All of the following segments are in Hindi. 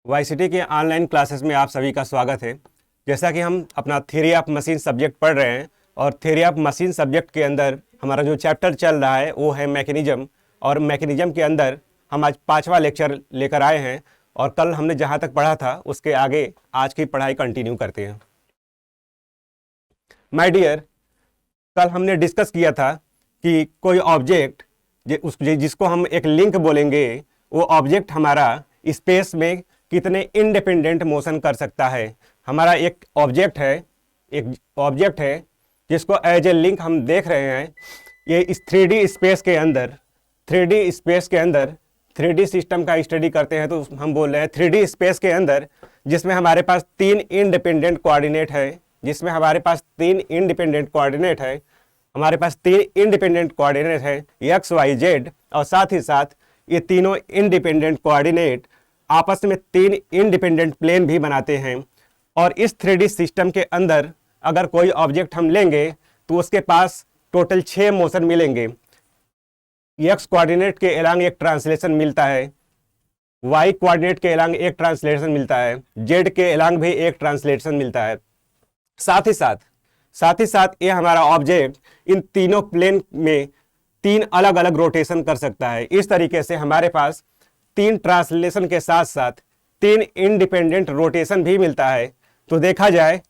वाईसीटी के ऑनलाइन क्लासेस में आप सभी का स्वागत है। जैसा कि हम अपना थ्योरी ऑफ मशीन सब्जेक्ट पढ़ रहे हैं और थ्योरी ऑफ मशीन सब्जेक्ट के अंदर हमारा जो चैप्टर चल रहा है वो है मैकेनिज्म, और मैकेनिज्म के अंदर हम आज 5वां लेक्चर लेकर आए हैं और कल हमने जहाँ तक पढ़ा था उसके आगे आज की पढ़ाई कंटिन्यू करते हैं। माय डियर, कल हमने डिस्कस किया था कि कोई ऑब्जेक्ट जिसको हम एक लिंक बोलेंगे, वो ऑब्जेक्ट हमारा स्पेस में कितने इंडिपेंडेंट मोशन कर सकता है। हमारा एक ऑब्जेक्ट है जिसको एज ए लिंक हम देख रहे हैं। ये इस 3D स्पेस के अंदर 3D सिस्टम का स्टडी करते हैं तो हम बोल रहे हैं 3D स्पेस के अंदर जिसमें हमारे पास तीन इंडिपेंडेंट कोऑर्डिनेट है एक्स वाई जेड, और साथ ही साथ ये तीनों इंडिपेंडेंट कोऑर्डिनेट आपस में तीन इंडिपेंडेंट प्लेन भी बनाते हैं। और इस 3D सिस्टम के अंदर अगर कोई ऑब्जेक्ट हम लेंगे तो उसके पास टोटल 6 मोशन मिलेंगे। एक्स कोऑर्डिनेट के अलोंग एक ट्रांसलेशन मिलता है, वाई कोऑर्डिनेट के अलोंग एक ट्रांसलेशन मिलता है, जेड के अलोंग भी एक ट्रांसलेशन मिलता है। साथ ही साथ ये हमारा ऑब्जेक्ट इन तीनों प्लेन में 3 अलग अलग रोटेशन कर सकता है। इस तरीके से हमारे पास 3 ट्रांसलेशन के साथ साथ 3 इंडिपेंडेंट रोटेशन भी मिलता है। तो देखा जाए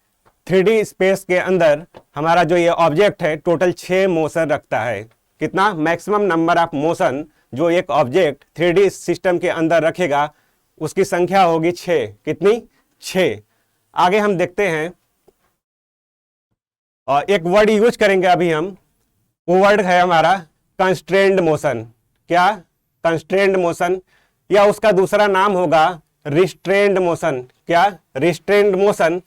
3D स्पेस के अंदर हमारा जो ये ऑब्जेक्ट है टोटल 6 मोशन रखता है। कितना मैक्सिमम नंबर ऑफ मोशन जो एक ऑब्जेक्ट 3D सिस्टम के अंदर रखेगा उसकी संख्या होगी 6। कितनी? 6। आगे हम देखते हैं और एक वर्ड यूज करेंगे अभी हम। वो वर्ड है हमारा कंस्ट्रेंड मोशन। क्या? कंस्ट्रेंड मोशन, या उसका दूसरा नाम होगा रिस्ट्रेंड मोशन। क्या? Restrained motion.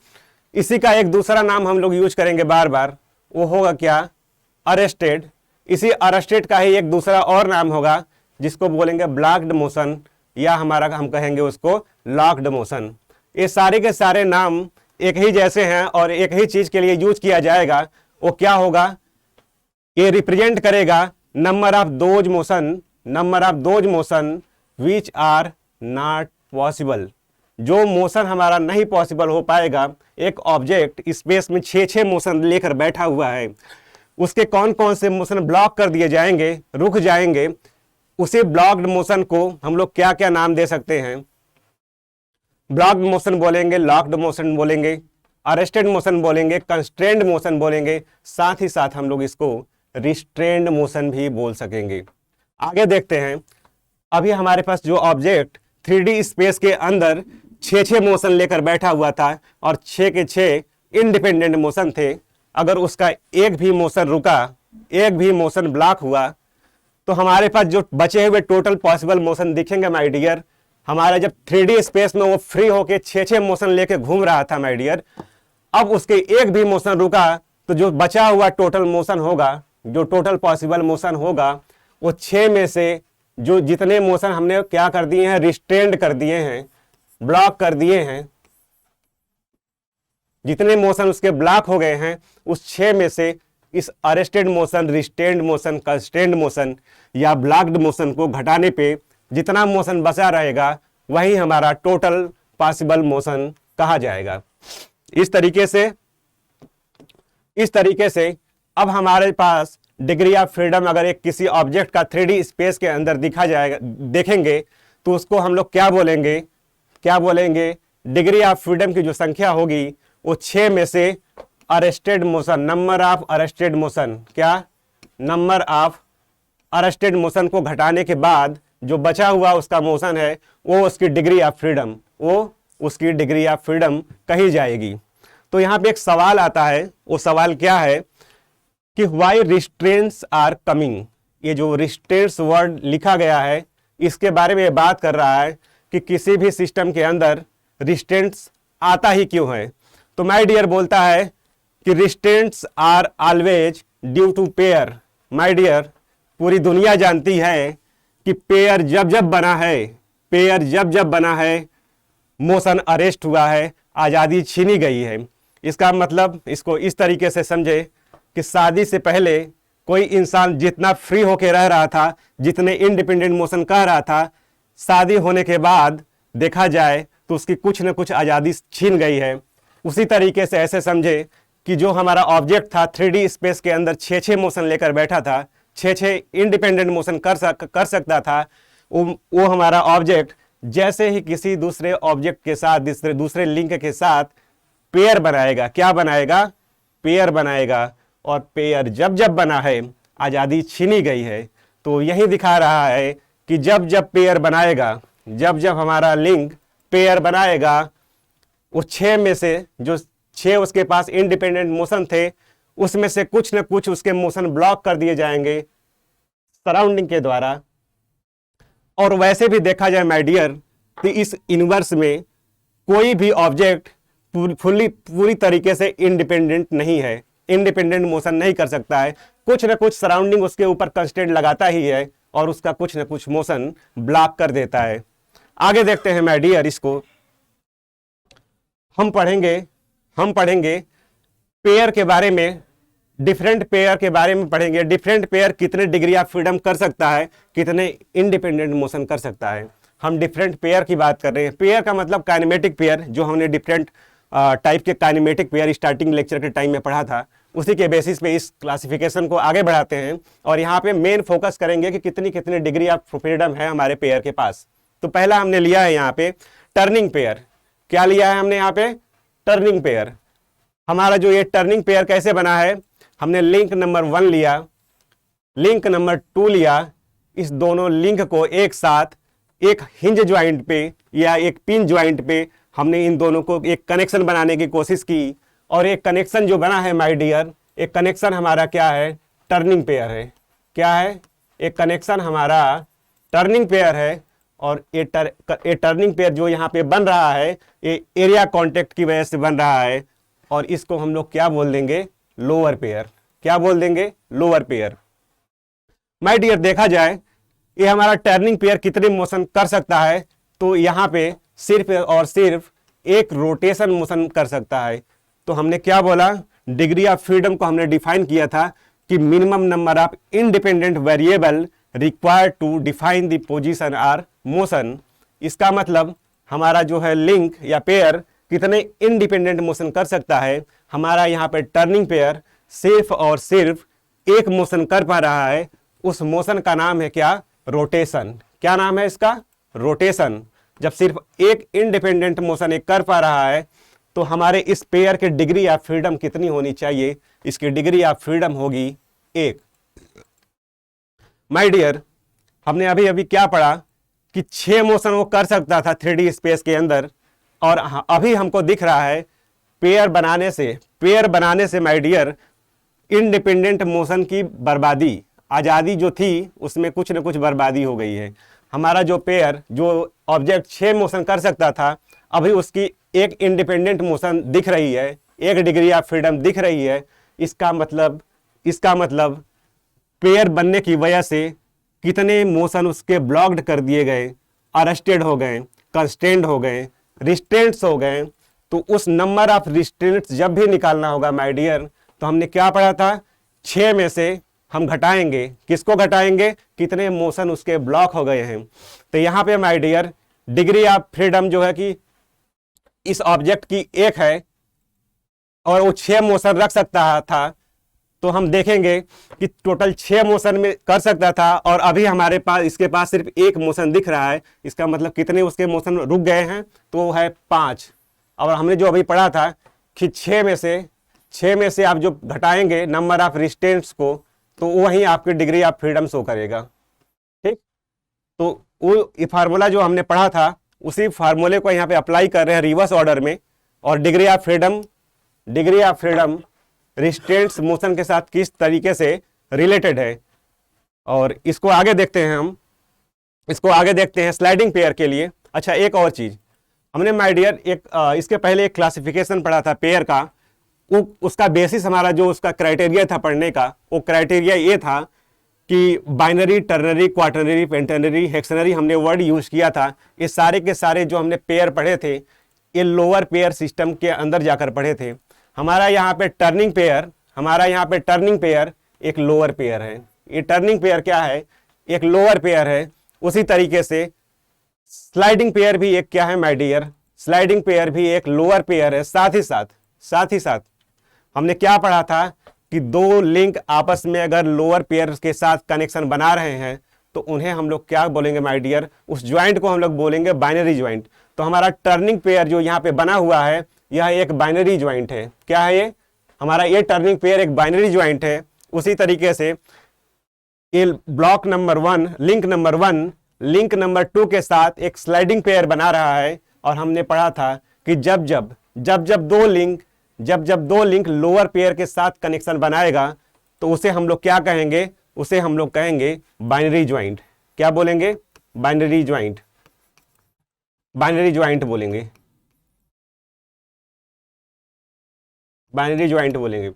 इसी का एक दूसरा नाम हम लोग यूज करेंगे बार बार, वो होगा क्या? अरेस्टेड। इसी अरेस्टेड का ही एक दूसरा और नाम होगा जिसको बोलेंगे ब्लॉक्ड मोशन, या हम कहेंगे उसको लॉक्ड मोशन। ये सारे के सारे नाम एक ही जैसे हैं और एक ही चीज के लिए यूज किया जाएगा। वो क्या होगा? ये रिप्रेजेंट करेगा number of those motion which are not possible. जो मोशन हमारा नहीं पॉसिबल हो पाएगा, एक ऑब्जेक्ट स्पेस में 6 मोशन लेकर बैठा हुआ है, उसके कौन कौन से मोशन ब्लॉक कर दिए जाएंगे, रुक जाएंगे, उसे ब्लॉक्ड मोशन को हम लोग क्या क्या नाम दे सकते हैं? ब्लॉक्ड मोशन बोलेंगे, लॉक्ड मोशन बोलेंगे, अरेस्टेड मोशन बोलेंगे, कंस्ट्रेंड मोशन बोलेंगे, साथ ही साथ हम लोग इसको रिस्ट्रेंड मोशन भी बोल सकेंगे। आगे देखते हैं। अभी हमारे पास जो ऑब्जेक्ट 3D स्पेस के अंदर 6 मोशन लेकर बैठा हुआ था और 6 के 6 इंडिपेंडेंट मोशन थे। अगर उसका एक भी मोशन रुका, एक भी मोशन ब्लॉक हुआ, तो हमारे पास जो बचे हुए टोटल पॉसिबल मोशन दिखेंगे माय डियर। हमारा जब 3D स्पेस में वो फ्री होके 6 मोशन लेके घूम रहा था माय डियर, अब उसके एक भी मोशन रुका तो जो बचा हुआ टोटल मोशन होगा, जो टोटल पॉसिबल मोशन होगा, वो 6 में से जो जितने मोशन हमने क्या कर दिए हैं, रिस्ट्रेंड कर दिए हैं, ब्लॉक कर दिए हैं, जितने मोशन उसके ब्लॉक हो गए हैं, उस 6 में से इस arrested motion, restrained motion, constrained motion या ब्लॉक्ड मोशन को घटाने पे जितना मोशन बचा रहेगा वही हमारा टोटल पॉसिबल मोशन कहा जाएगा। इस तरीके से अब हमारे पास डिग्री ऑफ फ्रीडम अगर एक किसी ऑब्जेक्ट का 3D स्पेस के अंदर दिखा जाएगा, देखेंगे तो उसको हम लोग क्या बोलेंगे? डिग्री ऑफ फ्रीडम की जो संख्या होगी वो 6 में से arrested motion, number of arrested motion, क्या? नंबर ऑफ अरेस्टेड मोशन को घटाने के बाद जो बचा हुआ उसका मोशन है वो उसकी डिग्री ऑफ फ्रीडम कही जाएगी। तो यहाँ पे एक सवाल आता है, वो सवाल क्या है कि व्हाई रिस्ट्रेंट्स आर कमिंग। ये जो रिस्ट्रेंट्स वर्ड लिखा गया है इसके बारे में बात कर रहा है कि किसी भी सिस्टम के अंदर रिस्ट्रेंट्स आता ही क्यों है। तो माय डियर बोलता है कि restraints are always due to pair. My dear, पूरी दुनिया जानती है कि पेयर जब जब बना है मोशन अरेस्ट हुआ है, आज़ादी छीनी गई है। इसका मतलब इसको इस तरीके से समझे कि शादी से पहले कोई इंसान जितना फ्री होके रह रहा था, जितने इंडिपेंडेंट मोशन कर रहा था, शादी होने के बाद देखा जाए तो उसकी कुछ न कुछ आज़ादी छीन गई है। उसी तरीके से ऐसे समझे कि जो हमारा ऑब्जेक्ट था 3D स्पेस के अंदर 6 मोशन लेकर बैठा था, 6 इंडिपेंडेंट मोशन कर सकता था, वो हमारा ऑब्जेक्ट जैसे ही किसी दूसरे ऑब्जेक्ट के साथ दूसरे लिंक के साथ पेयर बनाएगा, क्या बनाएगा? पेयर बनाएगा। और पेयर जब जब बना है आज़ादी छीनी गई है। तो यही दिखा रहा है कि जब जब पेयर बनाएगा, जब जब हमारा लिंक पेयर बनाएगा, उस 6 में से जो 6 उसके पास इंडिपेंडेंट मोशन थे, उसमें से कुछ न कुछ उसके मोशन ब्लॉक कर दिए जाएंगे सराउंडिंग के द्वारा। और वैसे भी देखा जाए माय डियर, तो इस यूनिवर्स में कोई भी ऑब्जेक्ट पूरी तरीके से इंडिपेंडेंट नहीं है, इंडिपेंडेंट मोशन नहीं कर सकता है। कुछ न कुछ सराउंडिंग उसके ऊपर कंस्ट्रेंट लगाता ही है और उसका कुछ न कुछ मोशन ब्लॉक कर देता है। आगे देखते हैं माय डियर, इसको हम पढ़ेंगे पेयर के बारे में, डिफरेंट पेयर के बारे में पढ़ेंगे। डिफरेंट पेयर कितने डिग्री ऑफ फ्रीडम कर सकता है, कितने इंडिपेंडेंट मोशन कर सकता है। हम डिफरेंट पेयर की बात कर रहे हैं। पेयर का मतलब काइनेमेटिक पेयर, जो हमने डिफरेंट टाइप के काइनेमेटिक पेयर स्टार्टिंग लेक्चर के टाइम में पढ़ा था, उसी के बेसिस पे इस क्लासिफिकेशन को आगे बढ़ाते हैं। और यहाँ पे मेन फोकस करेंगे कि कितनी कितनी डिग्री ऑफ फ्रीडम है हमारे पेयर के पास। तो पहला हमने लिया है यहाँ पे टर्निंग पेयर। क्या लिया है हमने यहाँ पे? Turning pair. हमारा जो ये टर्निंग पेयर कैसे बना है, हमने लिंक नंबर 1 लिया, लिंक नंबर 2 लिया। इस दोनों लिंक को एक साथ एक हिंज ज्वाइंट पे या एक पिन ज्वाइंट पे हमने इन दोनों को एक कनेक्शन बनाने की कोशिश की। और एक कनेक्शन जो बना है माय डियर, एक कनेक्शन हमारा क्या है? टर्निंग पेयर है। क्या है? एक कनेक्शन हमारा टर्निंग पेयर है। और ये टर्निंग पेयर जो यहाँ पे बन रहा है, ये एरिया कॉन्टेक्ट की वजह से बन रहा है। और इसको हम लोग क्या बोल देंगे? Lower pair. क्या बोल देंगे? Lower pair. माय डियर, देखा जाए ये हमारा टर्निंग पेयर कितने मोशन कर सकता है, तो यहाँ पे सिर्फ और सिर्फ एक रोटेशन मोशन कर सकता है। तो हमने क्या बोला? डिग्री ऑफ फ्रीडम को हमने डिफाइन किया था कि minimum number of independent variable required to define the position or motion. इसका मतलब हमारा जो है लिंक या पेयर कितने इंडिपेंडेंट मोशन कर सकता है। हमारा यहाँ पे टर्निंग पेयर सिर्फ और सिर्फ एक मोशन कर पा रहा है। उस मोशन का नाम है क्या? रोटेशन। क्या नाम है इसका? रोटेशन। जब सिर्फ एक इंडिपेंडेंट मोशन एक कर पा रहा है, तो हमारे इस पेयर के डिग्री ऑफ फ्रीडम कितनी होनी चाहिए? इसकी डिग्री ऑफ फ्रीडम होगी 1। माय डियर, हमने अभी अभी क्या पढ़ा कि 6 मोशन वो कर सकता था 3D स्पेस के अंदर। और अभी हमको दिख रहा है पेयर बनाने से माय डियर इंडिपेंडेंट मोशन की बर्बादी, आज़ादी जो थी उसमें कुछ न कुछ बर्बादी हो गई है। हमारा जो पेयर, जो ऑब्जेक्ट 6 मोशन कर सकता था, अभी उसकी एक इंडिपेंडेंट मोशन दिख रही है, एक डिग्री ऑफ फ्रीडम दिख रही है। इसका मतलब पेयर बनने की वजह से कितने मोशन उसके ब्लॉक्ड कर दिए गए, अरेस्टेड हो गए, कंस्ट्रेंट हो गए, रिस्ट्रेंट्स हो गए। तो उस नंबर ऑफ रिस्ट्रेंट्स जब भी निकालना होगा माय डियर, तो हमने क्या पढ़ा था? 6 में से हम घटाएंगे। किसको घटाएंगे? कितने मोशन उसके ब्लॉक हो गए हैं। तो यहाँ पे my dear degree of freedom जो है कि इस ऑब्जेक्ट की 1 है और वो 6 मोशन रख सकता था। तो हम देखेंगे कि टोटल 6 मोशन में कर सकता था और अभी हमारे पास इसके पास सिर्फ 1 मोशन दिख रहा है। इसका मतलब कितने उसके मोशन रुक गए हैं? तो वो है 5। और हमने जो अभी पढ़ा था कि 6 में से आप जो घटाएंगे नंबर ऑफ रिस्ट्रेंट्स को, तो वही आपकी डिग्री ऑफ फ्रीडम शो करेगा। ठीक, तो वो फार्मूला जो हमने पढ़ा था उसी फार्मूले को यहाँ पे अप्लाई कर रहे हैं रिवर्स ऑर्डर में। और degree of freedom restraints motion के साथ किस तरीके से रिलेटेड है। और इसको आगे देखते हैं स्लाइडिंग पेयर के लिए। अच्छा, एक और चीज हमने माय डियर इसके पहले एक क्लासिफिकेशन पढ़ा था पेयर का। उसका बेसिस हमारा जो उसका क्राइटेरिया था पढ़ने का, वो क्राइटेरिया ये था कि बाइनरी, टर्नरी, क्वाटरनरी, पेंटनरी, हेक्सनरी हमने वर्ड यूज किया था। ये सारे के सारे जो हमने पेयर पढ़े थे, ये लोअर पेयर सिस्टम के अंदर जाकर पढ़े थे। हमारा यहाँ पे टर्निंग पेयर एक लोअर पेयर है। ये टर्निंग पेयर क्या है? एक लोअर पेयर है। उसी तरीके से स्लाइडिंग पेयर भी एक क्या है माय डियर? स्लाइडिंग पेयर भी एक लोअर पेयर है। साथ ही साथ हमने क्या पढ़ा था कि दो लिंक आपस में अगर लोअर पेयर के साथ कनेक्शन बना रहे हैं तो उन्हें हम लोग क्या बोलेंगे माय डियर, उस ज्वाइंट को हम लोग बोलेंगे बाइनरी ज्वाइंट। तो हमारा टर्निंग पेयर जो यहाँ पे बना हुआ है यह एक बाइनरी ज्वाइंट है। क्या है ये? हमारा ये टर्निंग पेयर एक बाइनरी ज्वाइंट है। उसी तरीके से ये ब्लॉक नंबर 1 लिंक नंबर 2 के साथ एक स्लाइडिंग पेयर बना रहा है। और हमने पढ़ा था कि जब जब दो लिंक लोअर पेयर के साथ कनेक्शन बनाएगा तो उसे हम लोग क्या कहेंगे? उसे हम लोग कहेंगे बाइनरी ज्वाइंट। क्या बोलेंगे? बाइनरी ज्वाइंट बोलेंगे, बाइनरी ज्वाइंट बोलेंगे।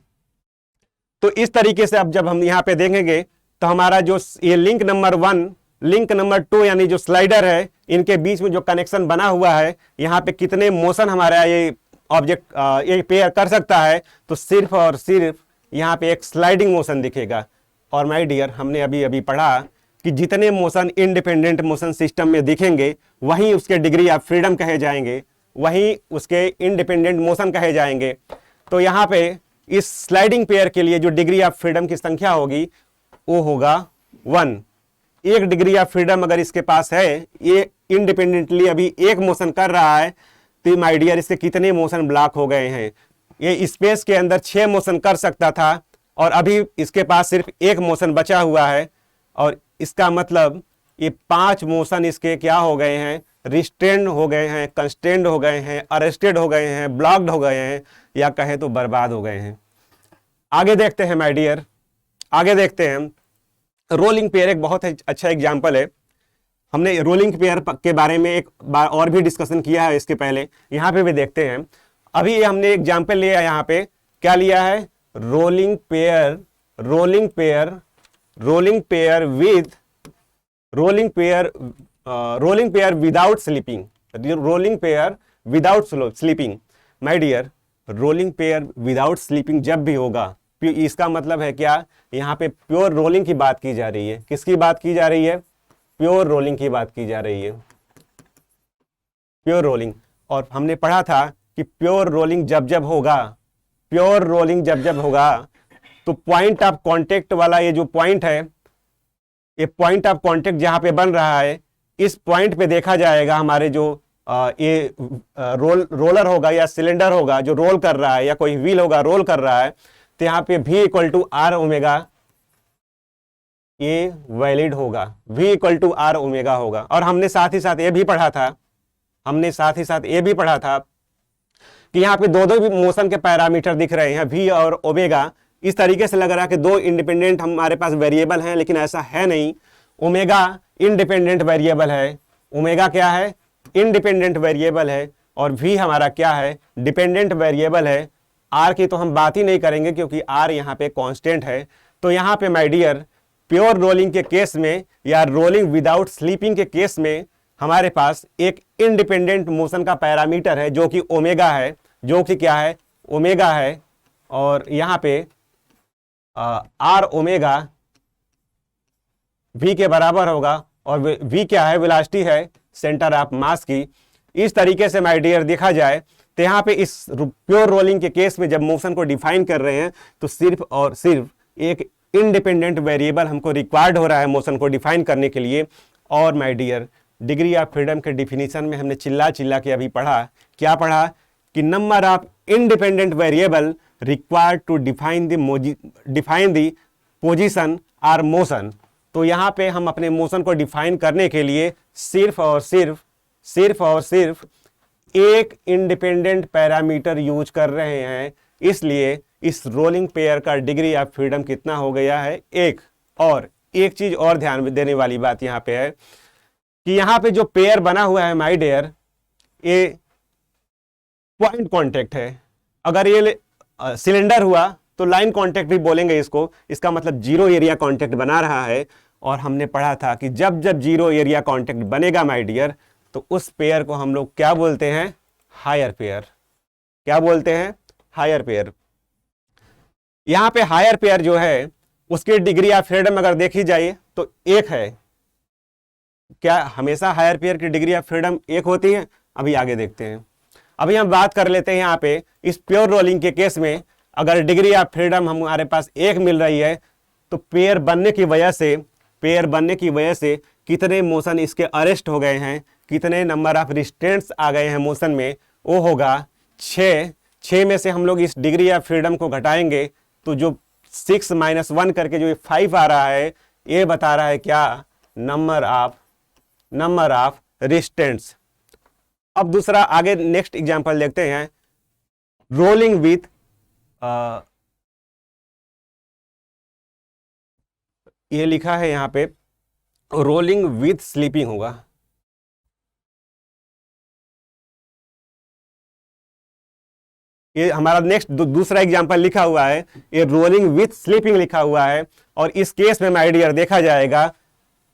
तो इस तरीके से अब जब हम यहां पे देखेंगे तो हमारा जो ये लिंक नंबर 1 लिंक नंबर 2 यानी जो स्लाइडर है, इनके बीच में जो कनेक्शन बना हुआ है, यहाँ पे कितने मोशन हमारा ये ऑब्जेक्ट ये पेयर कर सकता है? तो सिर्फ और सिर्फ यहाँ पे एक स्लाइडिंग मोशन दिखेगा। और माय डियर, हमने अभी पढ़ा कि जितने मोशन इंडिपेंडेंट मोशन सिस्टम में दिखेंगे वही उसके डिग्री ऑफ फ्रीडम कहे जाएंगे, वही उसके इंडिपेंडेंट मोशन कहे जाएंगे। तो यहाँ पे इस स्लाइडिंग पेयर के लिए जो डिग्री ऑफ फ्रीडम की संख्या होगी वो होगा 1। एक डिग्री ऑफ फ्रीडम अगर इसके पास है, ये इंडिपेंडेंटली अभी एक मोशन कर रहा है, तो माय डियर इसके कितने मोशन ब्लॉक हो गए हैं? ये स्पेस के अंदर 6 मोशन कर सकता था और अभी इसके पास सिर्फ एक मोशन बचा हुआ है। और इसका मतलब ये 5 मोशन इसके क्या हो गए हैं? रिस्ट्रेंड हो गए हैं, कंस्ट्रेंड हो गए हैं, अरेस्टेड हो गए हैं, ब्लॉक्ड हो गए हैं, या कहे तो बर्बाद हो गए हैं। आगे देखते हैं माय डियर, आगे देखते हैं। रोलिंग पेयर एक बहुत अच्छा एग्जाम्पल है। हमने रोलिंग पेयर के बारे में एक बार और भी डिस्कशन किया है इसके पहले, यहाँ पे भी देखते हैं। अभी हमने एग्जाम्पल लिया है, यहाँ पे क्या लिया है? Rolling pair without slipping. My dear, rolling pair without slipping जब भी होगा, इसका मतलब है क्या? यहाँ पे प्योर रोलिंग की बात की जा रही है। किसकी बात की जा रही है? प्योर रोलिंग की बात की जा रही है, प्योर रोलिंग। और हमने पढ़ा था कि प्योर रोलिंग जब जब होगा तो पॉइंट ऑफ कांटेक्ट वाला ये जो पॉइंट है, ये पॉइंट ऑफ कांटेक्ट जहां पे बन रहा है, इस पॉइंट पे देखा जाएगा हमारे जो ये रोलर होगा या सिलेंडर होगा जो रोल कर रहा है, या कोई व्हील होगा रोल कर रहा है, तो यहाँ पे V equal to r omega ये वैलिड होगा, V equal to r omega होगा। और हमने साथ ही साथ ये भी पढ़ा था कि यहाँ पे दो भी मोशन के पैरामीटर दिख रहे हैं, V और ओमेगा। इस तरीके से लग रहा है कि दो इंडिपेंडेंट हमारे पास वेरिएबल हैं, लेकिन ऐसा है नहीं। ओमेगा इंडिपेंडेंट वेरिएबल है, ओमेगा क्या है? इंडिपेंडेंट वेरिएबल है। और V हमारा क्या है? डिपेंडेंट वेरिएबल है। R की तो हम बात ही नहीं करेंगे क्योंकि R यहाँ पे कांस्टेंट है। तो यहाँ पे माय डियर, प्योर रोलिंग के केस में या रोलिंग विदाउट स्लीपिंग के केस में हमारे पास एक इंडिपेंडेंट मोशन का पैरामीटर है जो कि ओमेगा है, जो कि क्या है? ओमेगा है। और यहाँ पे R ओमेगा V के बराबर होगा, और V क्या है? वेलोसिटी है सेंटर ऑफ मास की। इस तरीके से माय डियर देखा जाए तो यहाँ पे इस प्योर रोलिंग के केस में जब मोशन को डिफाइन कर रहे हैं तो सिर्फ और सिर्फ एक इंडिपेंडेंट वेरिएबल हमको रिक्वायर्ड हो रहा है मोशन को डिफाइन करने के लिए। और my dear, degree of freedom के डिफिनीशन में हमने चिल्ला के अभी पढ़ा, क्या पढ़ा? कि number of independent variable required to define the position or motion. तो यहाँ पे हम अपने मोशन को डिफाइन करने के लिए सिर्फ और सिर्फ एक इंडिपेंडेंट पैरामीटर यूज कर रहे हैं। इसलिए इस रोलिंग पेयर का डिग्री ऑफ फ्रीडम कितना हो गया है? 1। और एक चीज और ध्यान देने वाली बात यहाँ पे है कि यहाँ पे जो पेयर बना हुआ है माय डियर, ये पॉइंट कांटेक्ट है। अगर ये सिलेंडर हुआ तो लाइन कांटेक्ट भी बोलेंगे इसको, इसका मतलब जीरो एरिया कांटेक्ट बना रहा है। और हमने पढ़ा था कि जब जीरो एरिया कांटेक्ट बनेगा माय डियर, तो उस पेयर को हम लोग क्या बोलते हैं? Higher pair. क्या बोलते हैं? Higher pair. यहां पे हायर पेयर जो है उसकी डिग्री ऑफ फ्रीडम अगर देखी जाए तो 1 है। क्या हमेशा हायर पेयर की डिग्री ऑफ फ्रीडम 1 होती है? अभी आगे देखते हैं। अभी हम बात कर लेते हैं यहाँ पे इस प्योर रोलिंग के केस में, अगर डिग्री ऑफ फ्रीडम हमारे पास 1 मिल रही है तो पेयर बनने की वजह से कितने मोशन इसके अरेस्ट हो गए हैं, कितने नंबर ऑफ रिस्ट्रेंट्स आ गए हैं मोशन में, वो होगा 6। 6 में से हम लोग इस डिग्री ऑफ फ्रीडम को घटाएंगे तो जो 6 - 1 करके जो 5 आ रहा है, ये बता रहा है क्या, नंबर ऑफ रिस्ट्रेंट्स। अब दूसरा आगे नेक्स्ट एग्जांपल देखते हैं, रोलिंग विथ ये लिखा है यहाँ पे रोलिंग विथ स्लीपिंग होगा। ये हमारा नेक्स्ट दूसरा एग्जांपल लिखा हुआ है, ये रोलिंग विथ स्लीपिंग लिखा हुआ है। और इस केस में माय डियर देखा जाएगा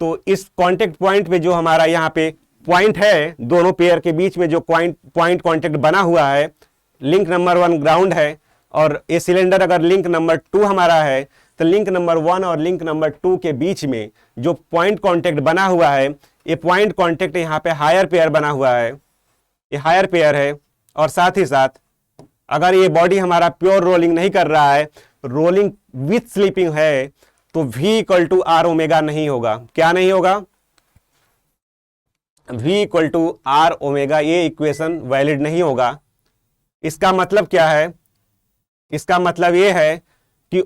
तो इस कांटेक्ट पॉइंट पे जो हमारा यहाँ पे पॉइंट है, दोनों पेयर के बीच में जो पॉइंट कांटेक्ट बना हुआ है, लिंक नंबर 1 ग्राउंड है और ये सिलेंडर अगर लिंक नंबर 2 हमारा है तो लिंक नंबर 1 और लिंक नंबर 2 के बीच में जो पॉइंट कांटेक्ट बना हुआ है, ये पॉइंट कांटेक्ट यहाँ पे हायर पेयर बना हुआ है, ये हायर पेयर है। और साथ ही साथ अगर ये बॉडी हमारा प्योर रोलिंग नहीं कर रहा है, रोलिंग विथ स्लीपिंग है, तो V = R ओमेगा नहीं होगा। क्या नहीं होगा? V = R ओमेगा, ये इक्वेशन वैलिड नहीं होगा। इसका मतलब क्या है? इसका मतलब ये है कि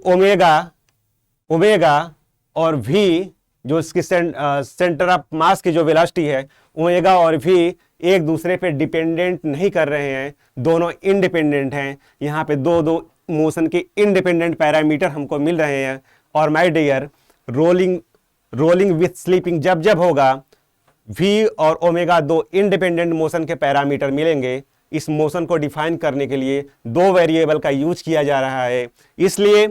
ओमेगा और V जो इसकी सेंटर ऑफ मास की जो वेलोसिटी है, ओमेगा और V एक दूसरे पे डिपेंडेंट नहीं कर रहे हैं, दोनों इंडिपेंडेंट हैं। यहाँ पे दो मोशन के इंडिपेंडेंट पैरामीटर हमको मिल रहे हैं। और my dear rolling with slipping जब होगा, V और ओमेगा 2 इंडिपेंडेंट मोशन के पैरामीटर मिलेंगे। इस मोशन को डिफाइन करने के लिए 2 वेरिएबल का यूज किया जा रहा है, इसलिए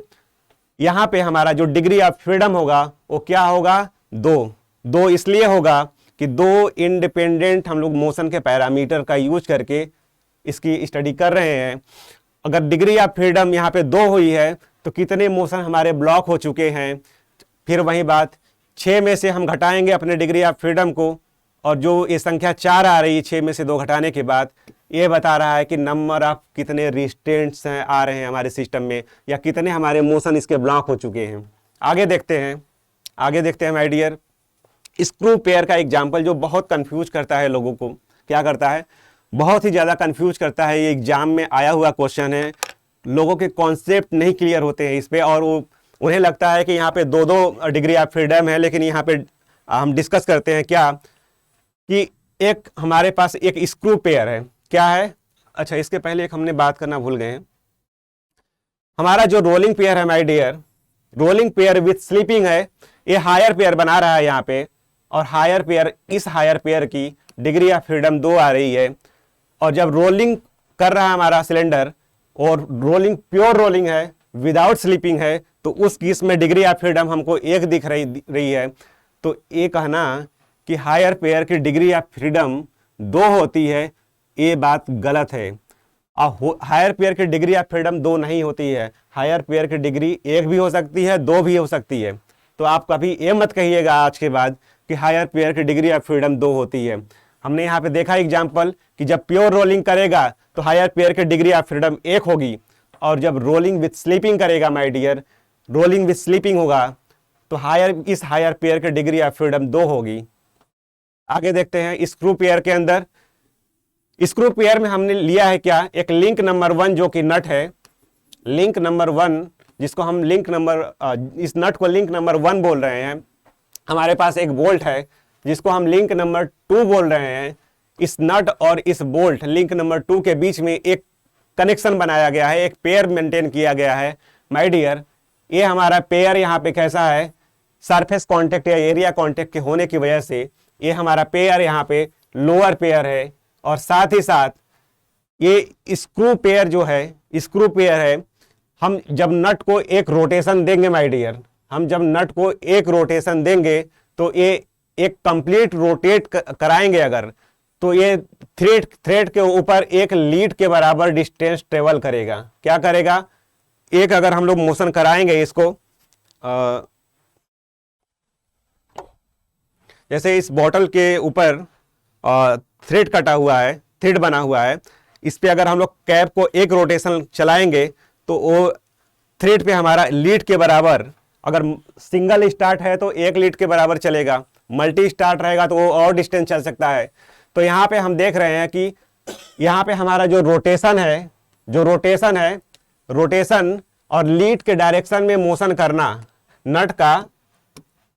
यहाँ पे हमारा जो डिग्री ऑफ फ्रीडम होगा वो क्या होगा? 2 इसलिए होगा कि 2 इंडिपेंडेंट हम लोग मोशन के पैरामीटर का यूज करके इसकी स्टडी कर रहे हैं। अगर डिग्री ऑफ फ्रीडम यहाँ पे 2 हुई है तो कितने मोशन हमारे ब्लॉक हो चुके हैं? फिर वही बात, 6 में से हम घटाएंगे अपने डिग्री ऑफ फ्रीडम को, और जो ये संख्या 4 आ रही है 6 में से 2 घटाने के बाद, ये बता रहा है कि नंबर ऑफ कितने रिस्ट्रेंट्स हैं आ रहे हैं हमारे सिस्टम में, या कितने हमारे मोशन इसके ब्लॉक हो चुके हैं। आगे देखते हैं माय डियर, स्क्रू पेयर का एग्जांपल जो बहुत कंफ्यूज करता है लोगों को। क्या करता है? बहुत ही ज़्यादा कंफ्यूज करता है। ये एग्जाम में आया हुआ क्वेश्चन है, लोगों के कॉन्सेप्ट नहीं क्लियर होते हैं इस पर, और उन्हें लगता है कि यहाँ पे 2 डिग्री ऑफ फ्रीडम है। लेकिन यहाँ पे हम डिस्कस करते हैं क्या कि एक हमारे पास एक स्क्रू पेयर है। क्या है? अच्छा, इसके पहले एक हमने बात करना भूल गए हैं। हमारा जो रोलिंग पेयर है my dear, rolling pair with slipping है, ये हायर पेयर बना रहा है यहाँ पे, और इस हायर पेयर की डिग्री ऑफ फ्रीडम 2 आ रही है। और जब रोलिंग कर रहा है हमारा सिलेंडर, और रोलिंग प्योर रोलिंग है, विदाउट स्लीपिंग है, तो उस केस में डिग्री ऑफ फ्रीडम हमको 1 दिख रही है। तो ये कहना कि हायर पेयर की डिग्री ऑफ फ्रीडम 2 होती है, ये बात गलत है। हायर पेयर की डिग्री ऑफ फ्रीडम 2 नहीं होती है। हायर पेयर की डिग्री 1 भी हो सकती है, 2 भी हो सकती है। तो आप कभी ये मत कहिएगा आज के बाद कि हायर पेयर की डिग्री ऑफ फ्रीडम 2 होती है। हमने यहाँ पे देखा एग्जाम्पल कि जब प्योर रोलिंग करेगा तो हायर पेयर की डिग्री ऑफ फ्रीडम 1 होगी, और जब रोलिंग विथ स्लीपिंग करेगा my dear, rolling with slipping होगा, तो इस हायर पेयर की डिग्री ऑफ फ्रीडम 2 होगी। आगे देखते हैं स्क्रू पेयर के अंदर। स्क्रू पेयर में हमने लिया है क्या? एक लिंक नंबर 1 जो कि नट है, लिंक नंबर 1 जिसको हम इस नट को लिंक नंबर 1 बोल रहे हैं। हमारे पास एक बोल्ट है जिसको हम लिंक नंबर 2 बोल रहे हैं। इस नट और इस बोल्ट लिंक नंबर 2 के बीच में एक कनेक्शन बनाया गया है, एक पेयर मेंटेन किया गया है माय डियर। ये हमारा पेयर यहाँ पे कैसा है? सरफेस कांटेक्ट या एरिया कांटेक्ट के होने की वजह से ये हमारा पेयर यहाँ पे लोअर पेयर है। और साथ ही साथ ये स्क्रू पेयर जो है, स्क्रू पेयर है, हम जब नट को एक रोटेशन देंगे माय डियर, हम जब नट को एक रोटेशन देंगे तो ये एक कंप्लीट रोटेट कराएंगे अगर, तो ये थ्रेड के ऊपर एक लीड के बराबर डिस्टेंस ट्रेवल करेगा। क्या करेगा? एक अगर हम लोग मोशन कराएंगे इसको, जैसे इस बॉटल के ऊपर थ्रेड कटा हुआ है, थ्रेड बना हुआ है, इस पे अगर हम लोग कैप को एक रोटेशन चलाएंगे तो वो थ्रेड पे हमारा लीड के बराबर, अगर सिंगल स्टार्ट है तो 1 लीड के बराबर चलेगा, मल्टी स्टार्ट रहेगा तो वो और डिस्टेंस चल सकता है। तो यहाँ पे हम देख रहे हैं कि यहाँ पे हमारा जो रोटेशन है, रोटेशन और लीड के डायरेक्शन में मोशन करना, नट का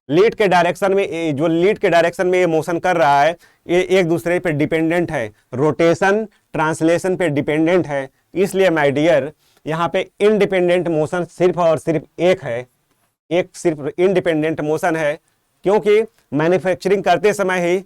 लीड के डायरेक्शन में, जो लीड के डायरेक्शन में ये मोशन कर रहा है, ये एक दूसरे पे डिपेंडेंट है, रोटेशन ट्रांसलेशन पे डिपेंडेंट है। इसलिए माय डियर यहाँ पे इंडिपेंडेंट मोशन सिर्फ और सिर्फ एक है, एक सिर्फ इंडिपेंडेंट मोशन है, क्योंकि मैन्युफैक्चरिंग करते समय ही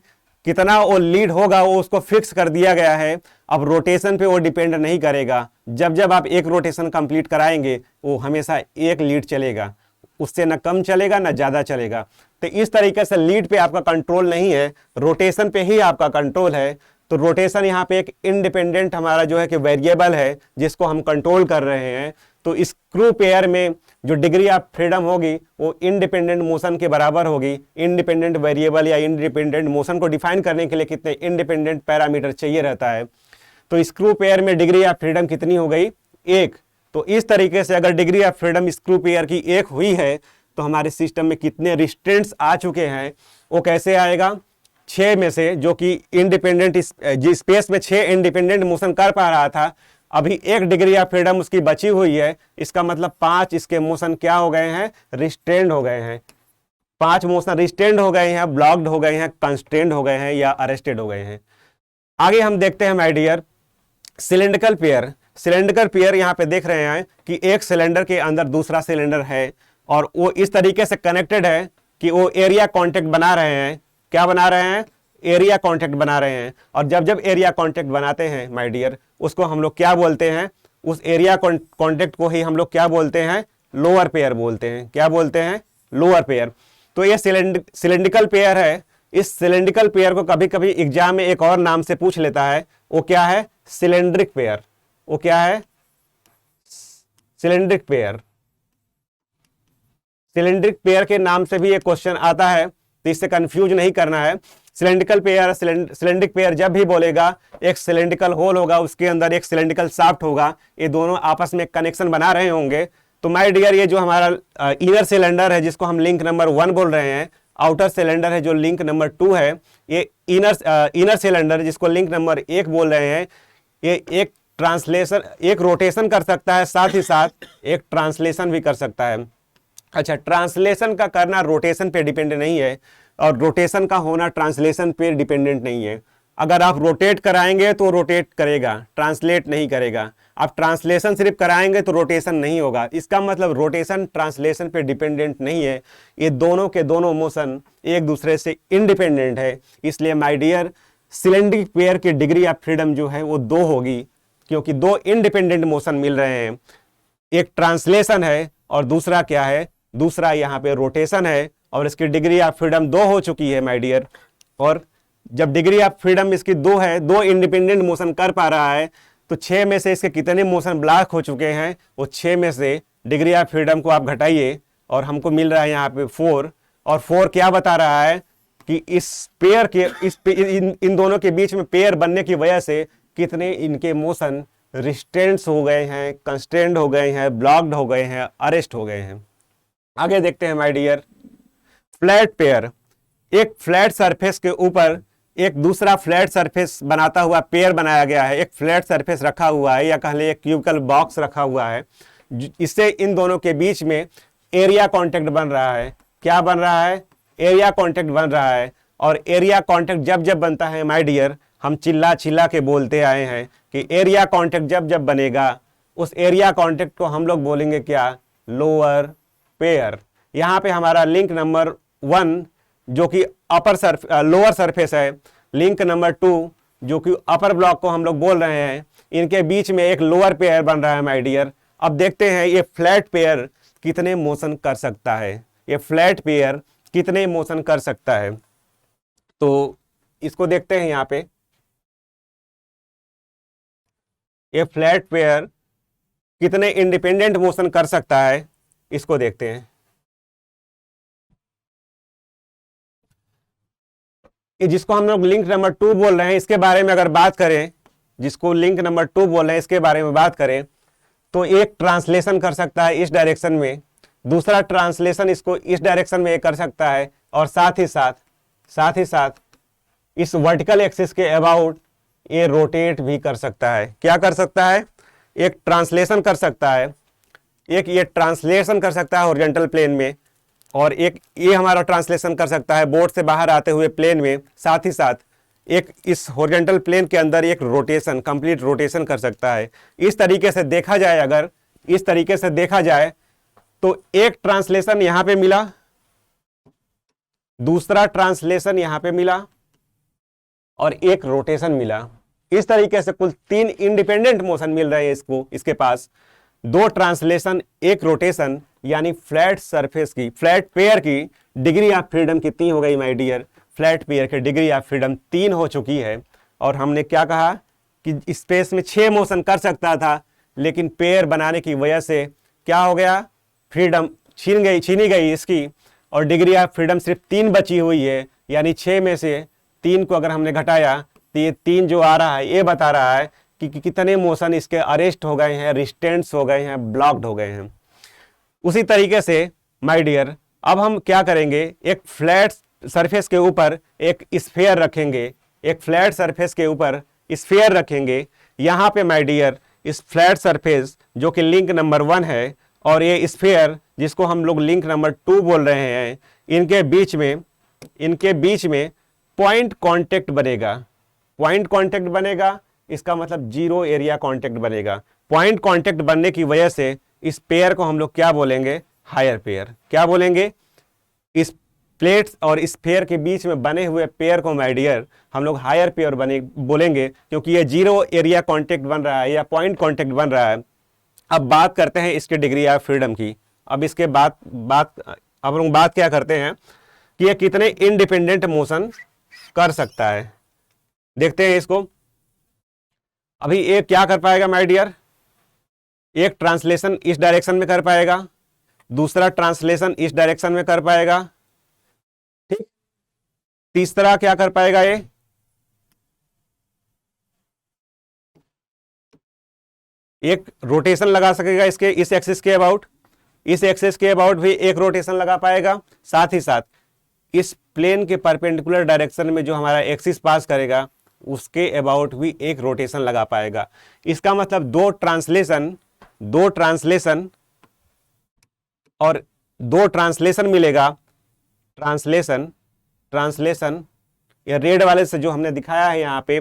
कितना वो लीड होगा वो उसको फिक्स कर दिया गया है। अब रोटेशन पे वो डिपेंड नहीं करेगा, जब जब आप एक रोटेशन कंप्लीट कराएंगे वो हमेशा एक लीड चलेगा, उससे ना कम चलेगा ना ज़्यादा चलेगा। तो इस तरीके से लीड पे आपका कंट्रोल नहीं है, रोटेशन पे ही आपका कंट्रोल है। तो रोटेशन यहाँ पे एक इंडिपेंडेंट हमारा जो है कि वेरिएबल है जिसको हम कंट्रोल कर रहे हैं। तो स्क्रू पेयर में जो डिग्री ऑफ फ्रीडम होगी वो इंडिपेंडेंट मोशन के बराबर होगी। इंडिपेंडेंट वेरिएबल या इंडिपेंडेंट मोशन को डिफाइन करने के लिए कितने इंडिपेंडेंट पैरामीटर चाहिए रहता है। तो स्क्रू पेयर में डिग्री ऑफ फ्रीडम कितनी हो गई? 1। तो इस तरीके से अगर degree of freedom screw pair की 1 हुई है तो हमारे सिस्टम में कितने रिस्ट्रेंट्स आ चुके हैं, वो कैसे आएगा? 6 में से, जो कि इंडिपेंडेंट स्पेस में 6 इंडिपेंडेंट मोशन कर पा रहा था, अभी 1 डिग्री ऑफ फ्रीडम उसकी बची हुई है। इसका मतलब 5 इसके मोशन क्या हो गए हैं? रिस्ट्रेंड हो गए हैं। 5 मोशन रिस्ट्रेंड हो गए हैं, ब्लॉक्ड हो गए हैं, कंस्ट्रेंड हो गए हैं या अरेस्टेड हो गए हैं। आगे हम देखते हैं my dear cylindrical pair. Cylindrical pair यहाँ पे देख रहे हैं कि एक सिलेंडर के अंदर दूसरा सिलेंडर है और वो इस तरीके से कनेक्टेड है कि वो एरिया कॉन्टेक्ट बना रहे हैं। क्या बना रहे हैं? एरिया कॉन्टेक्ट बना रहे हैं। और जब जब एरिया कॉन्टेक्ट बनाते हैं माय डियर, उसको हम लोग क्या बोलते हैं? उस एरिया कॉन्टेक्ट को ही हम लोग क्या बोलते हैं? लोअर पेयर बोलते हैं। क्या बोलते हैं? Lower pair. तो ये सिलेंड्रिकल पेयर है। इस सिलेंड्रिकल पेयर को कभी कभी एग्जाम में एक और नाम से पूछ लेता है, वो क्या है? सिलेंड्रिक पेयर। वो क्या है? सिलेंड्रिक पेयर। सिलेंड्रिक पेयर के नाम से भी एक क्वेश्चन आता है, तो इससे कंफ्यूज नहीं करना है। सिलेंड्रिकल पेयर, सिलेंड्रिक पेयर जब भी बोलेगा, एक सिलेंड्रिकल होल होगा, उसके अंदर एक सिलेंड्रिकल शाफ्ट होगा, ये दोनों आपस में कनेक्शन बना रहे होंगे। तो माय डियर ये जो हमारा इनर सिलेंडर है जिसको हम लिंक नंबर 1 बोल रहे हैं, आउटर सिलेंडर है जो लिंक नंबर 2 है, ये इनर सिलेंडर जिसको लिंक नंबर 1 बोल रहे हैं, ये एक ट्रांसलेशन, एक रोटेशन कर सकता है, साथ ही साथ एक ट्रांसलेशन भी कर सकता है। अच्छा, ट्रांसलेशन का करना रोटेशन पे डिपेंड नहीं है और रोटेशन का होना ट्रांसलेशन पे डिपेंडेंट नहीं है। अगर आप रोटेट कराएंगे तो रोटेट करेगा, ट्रांसलेट नहीं करेगा। आप ट्रांसलेशन सिर्फ कराएंगे तो रोटेशन नहीं होगा। इसका मतलब रोटेशन ट्रांसलेशन पे डिपेंडेंट नहीं है, ये दोनों के दोनों मोशन एक दूसरे से इंडिपेंडेंट है। इसलिए माय डियर सिलेंड्रिक पेयर की डिग्री ऑफ फ्रीडम जो है वो 2 होगी, क्योंकि 2 इंडिपेंडेंट मोशन मिल रहे हैं। एक ट्रांसलेशन है और दूसरा क्या है? दूसरा यहाँ पे रोटेशन है, और इसकी डिग्री ऑफ फ्रीडम 2 हो चुकी है माय डियर। और जब डिग्री ऑफ फ्रीडम इसकी 2 है, 2 इंडिपेंडेंट मोशन कर पा रहा है, तो 6 में से इसके कितने मोशन ब्लॉक हो चुके हैं? वो 6 में से डिग्री ऑफ फ्रीडम को आप घटाइए और हमको मिल रहा है यहाँ पे 4। और 4 क्या बता रहा है कि इस पेयर के इन दोनों के बीच में पेयर बनने की वजह से कितने इनके मोशन रिस्ट्रेंट्स हो गए हैं, कंस्ट्रेंड हो गए हैं, ब्लॉक्ड हो गए हैं, अरेस्ट हो गए हैं। आगे देखते हैं माय डियर फ्लैट पेयर। एक फ्लैट सरफेस के ऊपर एक दूसरा फ्लैट सरफेस बनाता हुआ पेयर बनाया गया है। एक फ्लैट सरफेस रखा हुआ है या कह ले एक क्यूबिकल बॉक्स रखा हुआ है, इससे इन दोनों के बीच में एरिया कॉन्टेक्ट बन रहा है। क्या बन रहा है? एरिया कॉन्टेक्ट बन रहा है। और एरिया कॉन्टेक्ट जब जब बनता है माय डियर, हम चिल्ला चिल्ला के बोलते आए हैं कि एरिया कॉन्टेक्ट जब जब बनेगा, उस एरिया कॉन्टेक्ट को हम लोग बोलेंगे क्या? Lower pair. यहाँ पे हमारा लिंक नंबर 1 जो कि लोअर सरफेस है, लिंक नंबर 2 जो कि अपर ब्लॉक को हम लोग बोल रहे हैं, इनके बीच में एक लोअर पेयर बन रहा है माय डियर। अब देखते हैं ये फ्लैट पेयर कितने मोशन कर सकता है। ये फ्लैट पेयर कितने मोशन कर सकता है, तो इसको देखते हैं। यहाँ पे ये फ्लैट पेयर कितने इंडिपेंडेंट मोशन कर सकता है, इसको देखते हैं। ये जिसको हम लोग लिंक नंबर 2 बोल रहे हैं, इसके बारे में अगर बात करें, जिसको लिंक नंबर 2 बोल रहे हैं, इसके बारे में बात करें तो एक ट्रांसलेशन कर सकता है इस डायरेक्शन में, दूसरा ट्रांसलेशन इसको इस डायरेक्शन में कर सकता है, और साथ ही साथ इस वर्टिकल एक्सिस के अबाउट ये रोटेट भी कर सकता है। क्या कर सकता है? एक ट्रांसलेशन कर सकता है, एक ये ट्रांसलेशन कर सकता है हॉरिजॉन्टल प्लेन में, और एक ये हमारा ट्रांसलेशन कर सकता है बोर्ड से बाहर आते हुए प्लेन में। साथ ही साथ एक इस हॉरिजॉन्टल प्लेन के अंदर एक रोटेशन, कंप्लीट रोटेशन कर सकता है। इस तरीके से देखा जाए, अगर इस तरीके से देखा जाए तो एक ट्रांसलेशन यहां पे मिला, दूसरा ट्रांसलेशन यहां पे मिला, और एक रोटेशन मिला। इस तरीके से कुल 3 इंडिपेंडेंट मोशन मिल रहे हैं इसको, इसके पास 2 ट्रांसलेशन, एक रोटेशन, यानी फ्लैट सरफेस की, फ्लैट पेयर की डिग्री ऑफ फ्रीडम कितनी हो गई माय डियर? फ्लैट पेयर की डिग्री ऑफ फ्रीडम 3 हो चुकी है। और हमने क्या कहा कि स्पेस में 6 मोशन कर सकता था, लेकिन पेयर बनाने की वजह से क्या हो गया? फ्रीडम छीनी गई इसकी, और डिग्री ऑफ फ्रीडम सिर्फ 3 बची हुई है। यानी 6 में से 3 को अगर हमने घटाया तो ये 3 जो आ रहा है ये बता रहा है कि कितने मोशन इसके अरेस्ट हो गए हैं, रिस्टेंट्स हो गए हैं, ब्लॉक्ड हो गए हैं। उसी तरीके से माय डियर अब हम क्या करेंगे, एक फ्लैट सरफेस के ऊपर एक स्फीयर रखेंगे, एक फ्लैट सरफेस के ऊपर स्फीयर रखेंगे। यहाँ पे माय डियर इस फ्लैट सरफेस जो कि लिंक नंबर 1 है, और ये स्फीयर जिसको हम लोग लिंक नंबर 2 बोल रहे हैं, इनके बीच में पॉइंट कांटेक्ट बनेगा। पॉइंट कांटेक्ट बनेगा, इसका मतलब जीरो एरिया कांटेक्ट बनेगा। पॉइंट कांटेक्ट बनने की वजह से इस पेयर को हम लोग क्या बोलेंगे? Higher pair. क्या बोलेंगे? इस प्लेट्स और स्फीयर के बीच में बने हुए पेयर को माय डियर हम लोग हायर पेयर बोलेंगे, क्योंकि ये जीरो एरिया कांटेक्ट बन रहा है या पॉइंट कांटेक्ट बन रहा है। अब बात करते हैं इसके डिग्री ऑफ फ्रीडम की। अब इसके बाद अब हम बात क्या करते हैं कि ये कितने इंडिपेंडेंट मोशन कर सकता है। देखते हैं इसको। अभी एक क्या कर पाएगा माय डियर? एक ट्रांसलेशन इस डायरेक्शन में कर पाएगा, दूसरा ट्रांसलेशन इस डायरेक्शन में कर पाएगा, ठीक। तीसरा क्या कर पाएगा? ये एक रोटेशन लगा सकेगा इसके इस एक्सिस के अबाउट, इस एक्सिस के अबाउट भी एक रोटेशन लगा पाएगा। साथ ही साथ इस प्लेन के परपेंडिकुलर डायरेक्शन में जो हमारा एक्सिस पास करेगा उसके अबाउट भी एक रोटेशन लगा पाएगा। इसका मतलब दो ट्रांसलेशन मिलेगा। ट्रांसलेशन ये रेड वाले से जो हमने दिखाया है यहाँ पे,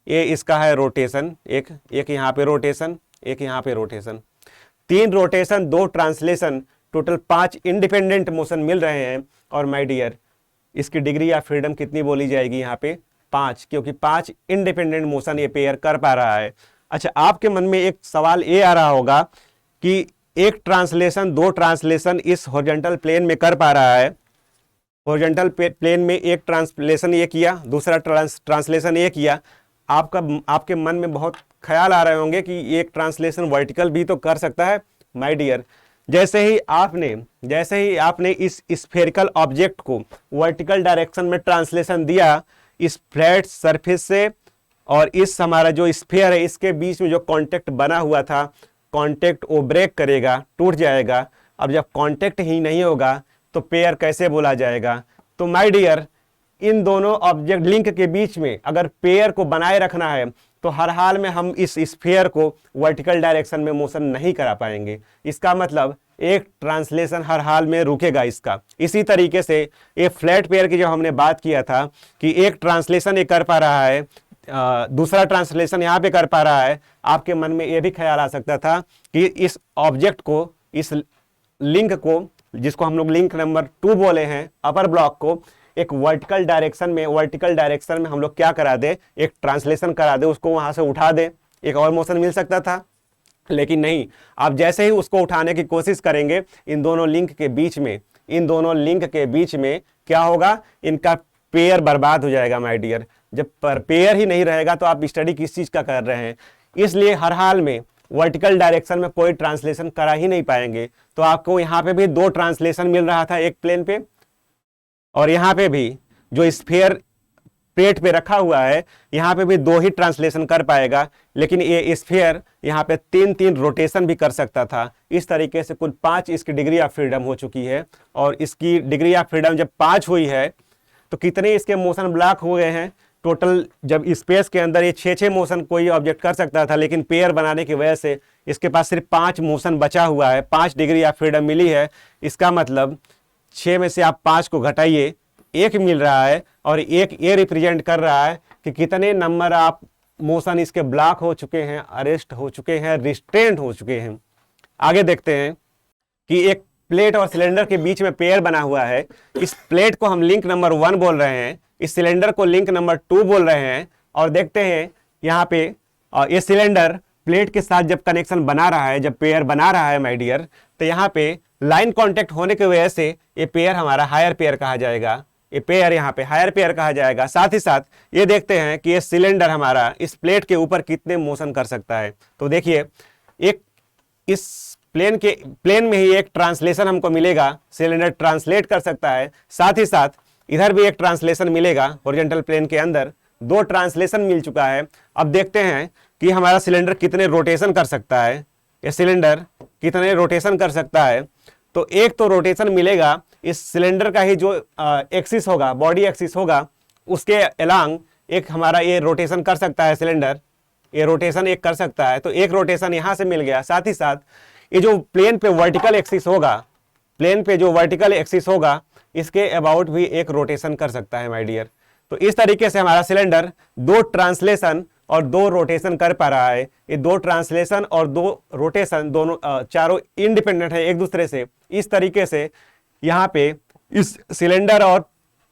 ये इसका है रोटेशन, एक यहाँ पे रोटेशन, एक यहाँ पे rotation, 3 rotation, 2 translation, total 5 independent motion मिल रहे हैं। और माय डियर इसकी डिग्री ऑफ फ्रीडम कितनी बोली जाएगी यहाँ पे? 5, क्योंकि 5 इंडिपेंडेंट मोशन ये पेयर कर पा रहा है। अच्छा, आपके मन में एक सवाल ये आ रहा होगा कि एक ट्रांसलेशन, 2 ट्रांसलेशन इस हॉरिजॉन्टल प्लेन में कर पा रहा है, हॉरिजॉन्टल प्लेन में एक ट्रांसलेशन ये किया, दूसरा ट्रांसलेशन ये किया। आपके मन में बहुत ख्याल आ रहे होंगे कि एक ट्रांसलेशन वर्टिकल भी तो कर सकता है। माय डियर जैसे ही आपने इस स्फेरिकल ऑब्जेक्ट को वर्टिकल डायरेक्शन में ट्रांसलेशन दिया, इस फ्लैट सरफेस से और इस हमारा जो स्फीयर है इसके बीच में जो कांटेक्ट बना हुआ था, कांटेक्ट वो ब्रेक करेगा, टूट जाएगा। अब जब कांटेक्ट ही नहीं होगा तो पेयर कैसे बोला जाएगा? तो माय डियर इन दोनों ऑब्जेक्ट लिंक के बीच में अगर पेयर को बनाए रखना है तो हर हाल में हम इस स्फीयर को वर्टिकल डायरेक्शन में मोशन नहीं करा पाएंगे। इसका मतलब एक ट्रांसलेशन हर हाल में रुकेगा इसका। इसी तरीके से ये फ्लैट पेयर की जो हमने बात किया था कि एक ट्रांसलेशन ये कर पा रहा है, दूसरा ट्रांसलेशन यहाँ पे कर पा रहा है, आपके मन में ये भी ख्याल आ सकता था कि इस ऑब्जेक्ट को, इस लिंक को, जिसको हम लोग लिंक नंबर 2 बोले हैं, अपर ब्लॉक को, एक वर्टिकल डायरेक्शन में हम लोग क्या करा दे? एक ट्रांसलेशन करा दे, उसको वहां से उठा दे, एक और मोशन मिल सकता था। लेकिन नहीं, आप जैसे ही उसको उठाने की कोशिश करेंगे, इन दोनों लिंक के बीच में क्या होगा? इनका पेयर बर्बाद हो जाएगा माय डियर। जब पेयर ही नहीं रहेगा तो आप स्टडी किस चीज का कर रहे हैं? इसलिए हर हाल में वर्टिकल डायरेक्शन में कोई ट्रांसलेशन करा ही नहीं पाएंगे। तो आपको यहाँ पे भी 2 ट्रांसलेशन मिल रहा था एक प्लेन पे, और यहाँ पे भी जो स्फीयर प्लेट पे रखा हुआ है, यहाँ पे भी 2 ही ट्रांसलेशन कर पाएगा, लेकिन ये स्फीयर यहाँ पे 3-3 रोटेशन भी कर सकता था। इस तरीके से कुल 5 इसकी डिग्री ऑफ फ्रीडम हो चुकी है। और इसकी डिग्री ऑफ फ्रीडम जब 5 हुई है तो कितने इसके मोशन ब्लॉक हो गए हैं टोटल। जब स्पेस के अंदर ये 6 मोशन कोई ऑब्जेक्ट कर सकता था, लेकिन पेयर बनाने की वजह से इसके पास सिर्फ 5 मोशन बचा हुआ है, 5 डिग्री ऑफ फ्रीडम मिली है। इसका मतलब 6 में से आप 5 को घटाइए, 1 मिल रहा है, और 1 ये रिप्रेजेंट कर रहा है कि कितने नंबर ऑफ मोशन इसके ब्लॉक हो चुके हैं, अरेस्ट हो चुके हैं, रिस्ट्रेंट हो चुके हैं। आगे देखते हैं कि एक प्लेट और सिलेंडर के बीच में पेयर बना हुआ है। इस प्लेट को हम लिंक नंबर 1 बोल रहे हैं, इस सिलेंडर को लिंक नंबर 2 बोल रहे हैं। और देखते हैं यहाँ पे ये सिलेंडर प्लेट के साथ जब कनेक्शन बना रहा है, जब पेयर बना रहा है माय डियर, तो यहाँ पे लाइन कांटेक्ट होने की वजह से ये पेयर हमारा हायर पेयर कहा जाएगा। ये पेयर यहाँ पे हायर पेयर कहा जाएगा। साथ ही साथ ये देखते हैं कि ये सिलेंडर हमारा इस प्लेट के ऊपर कितने मोशन कर सकता है। तो देखिए, एक इस प्लेन में ही एक ट्रांसलेशन हमको मिलेगा, सिलेंडर ट्रांसलेट कर सकता है। साथ ही साथ इधर भी एक ट्रांसलेशन मिलेगा, हॉरिजॉन्टल प्लेन के अंदर 2 ट्रांसलेशन मिल चुका है। अब देखते हैं कि हमारा सिलेंडर कितने रोटेशन कर सकता है, ये सिलेंडर कितने रोटेशन कर सकता है। तो एक तो रोटेशन मिलेगा इस सिलेंडर का ही जो एक्सिस होगा, बॉडी एक्सिस होगा, उसके अलोंग एक हमारा ये रोटेशन कर सकता है सिलेंडर, ये रोटेशन एक कर सकता है। तो एक रोटेशन यहाँ से मिल गया। साथ ही साथ ये जो प्लेन पे वर्टिकल एक्सिस होगा, प्लेन पे जो वर्टिकल एक्सिस होगा, इसके अबाउट भी एक रोटेशन कर सकता है माय डियर। तो इस तरीके से हमारा सिलेंडर 2 ट्रांसलेशन और 2 रोटेशन कर पा रहा है। ये 2 ट्रांसलेशन और 2 रोटेशन दोनों चारों इंडिपेंडेंट है एक दूसरे से। इस तरीके से यहाँ पे इस सिलेंडर और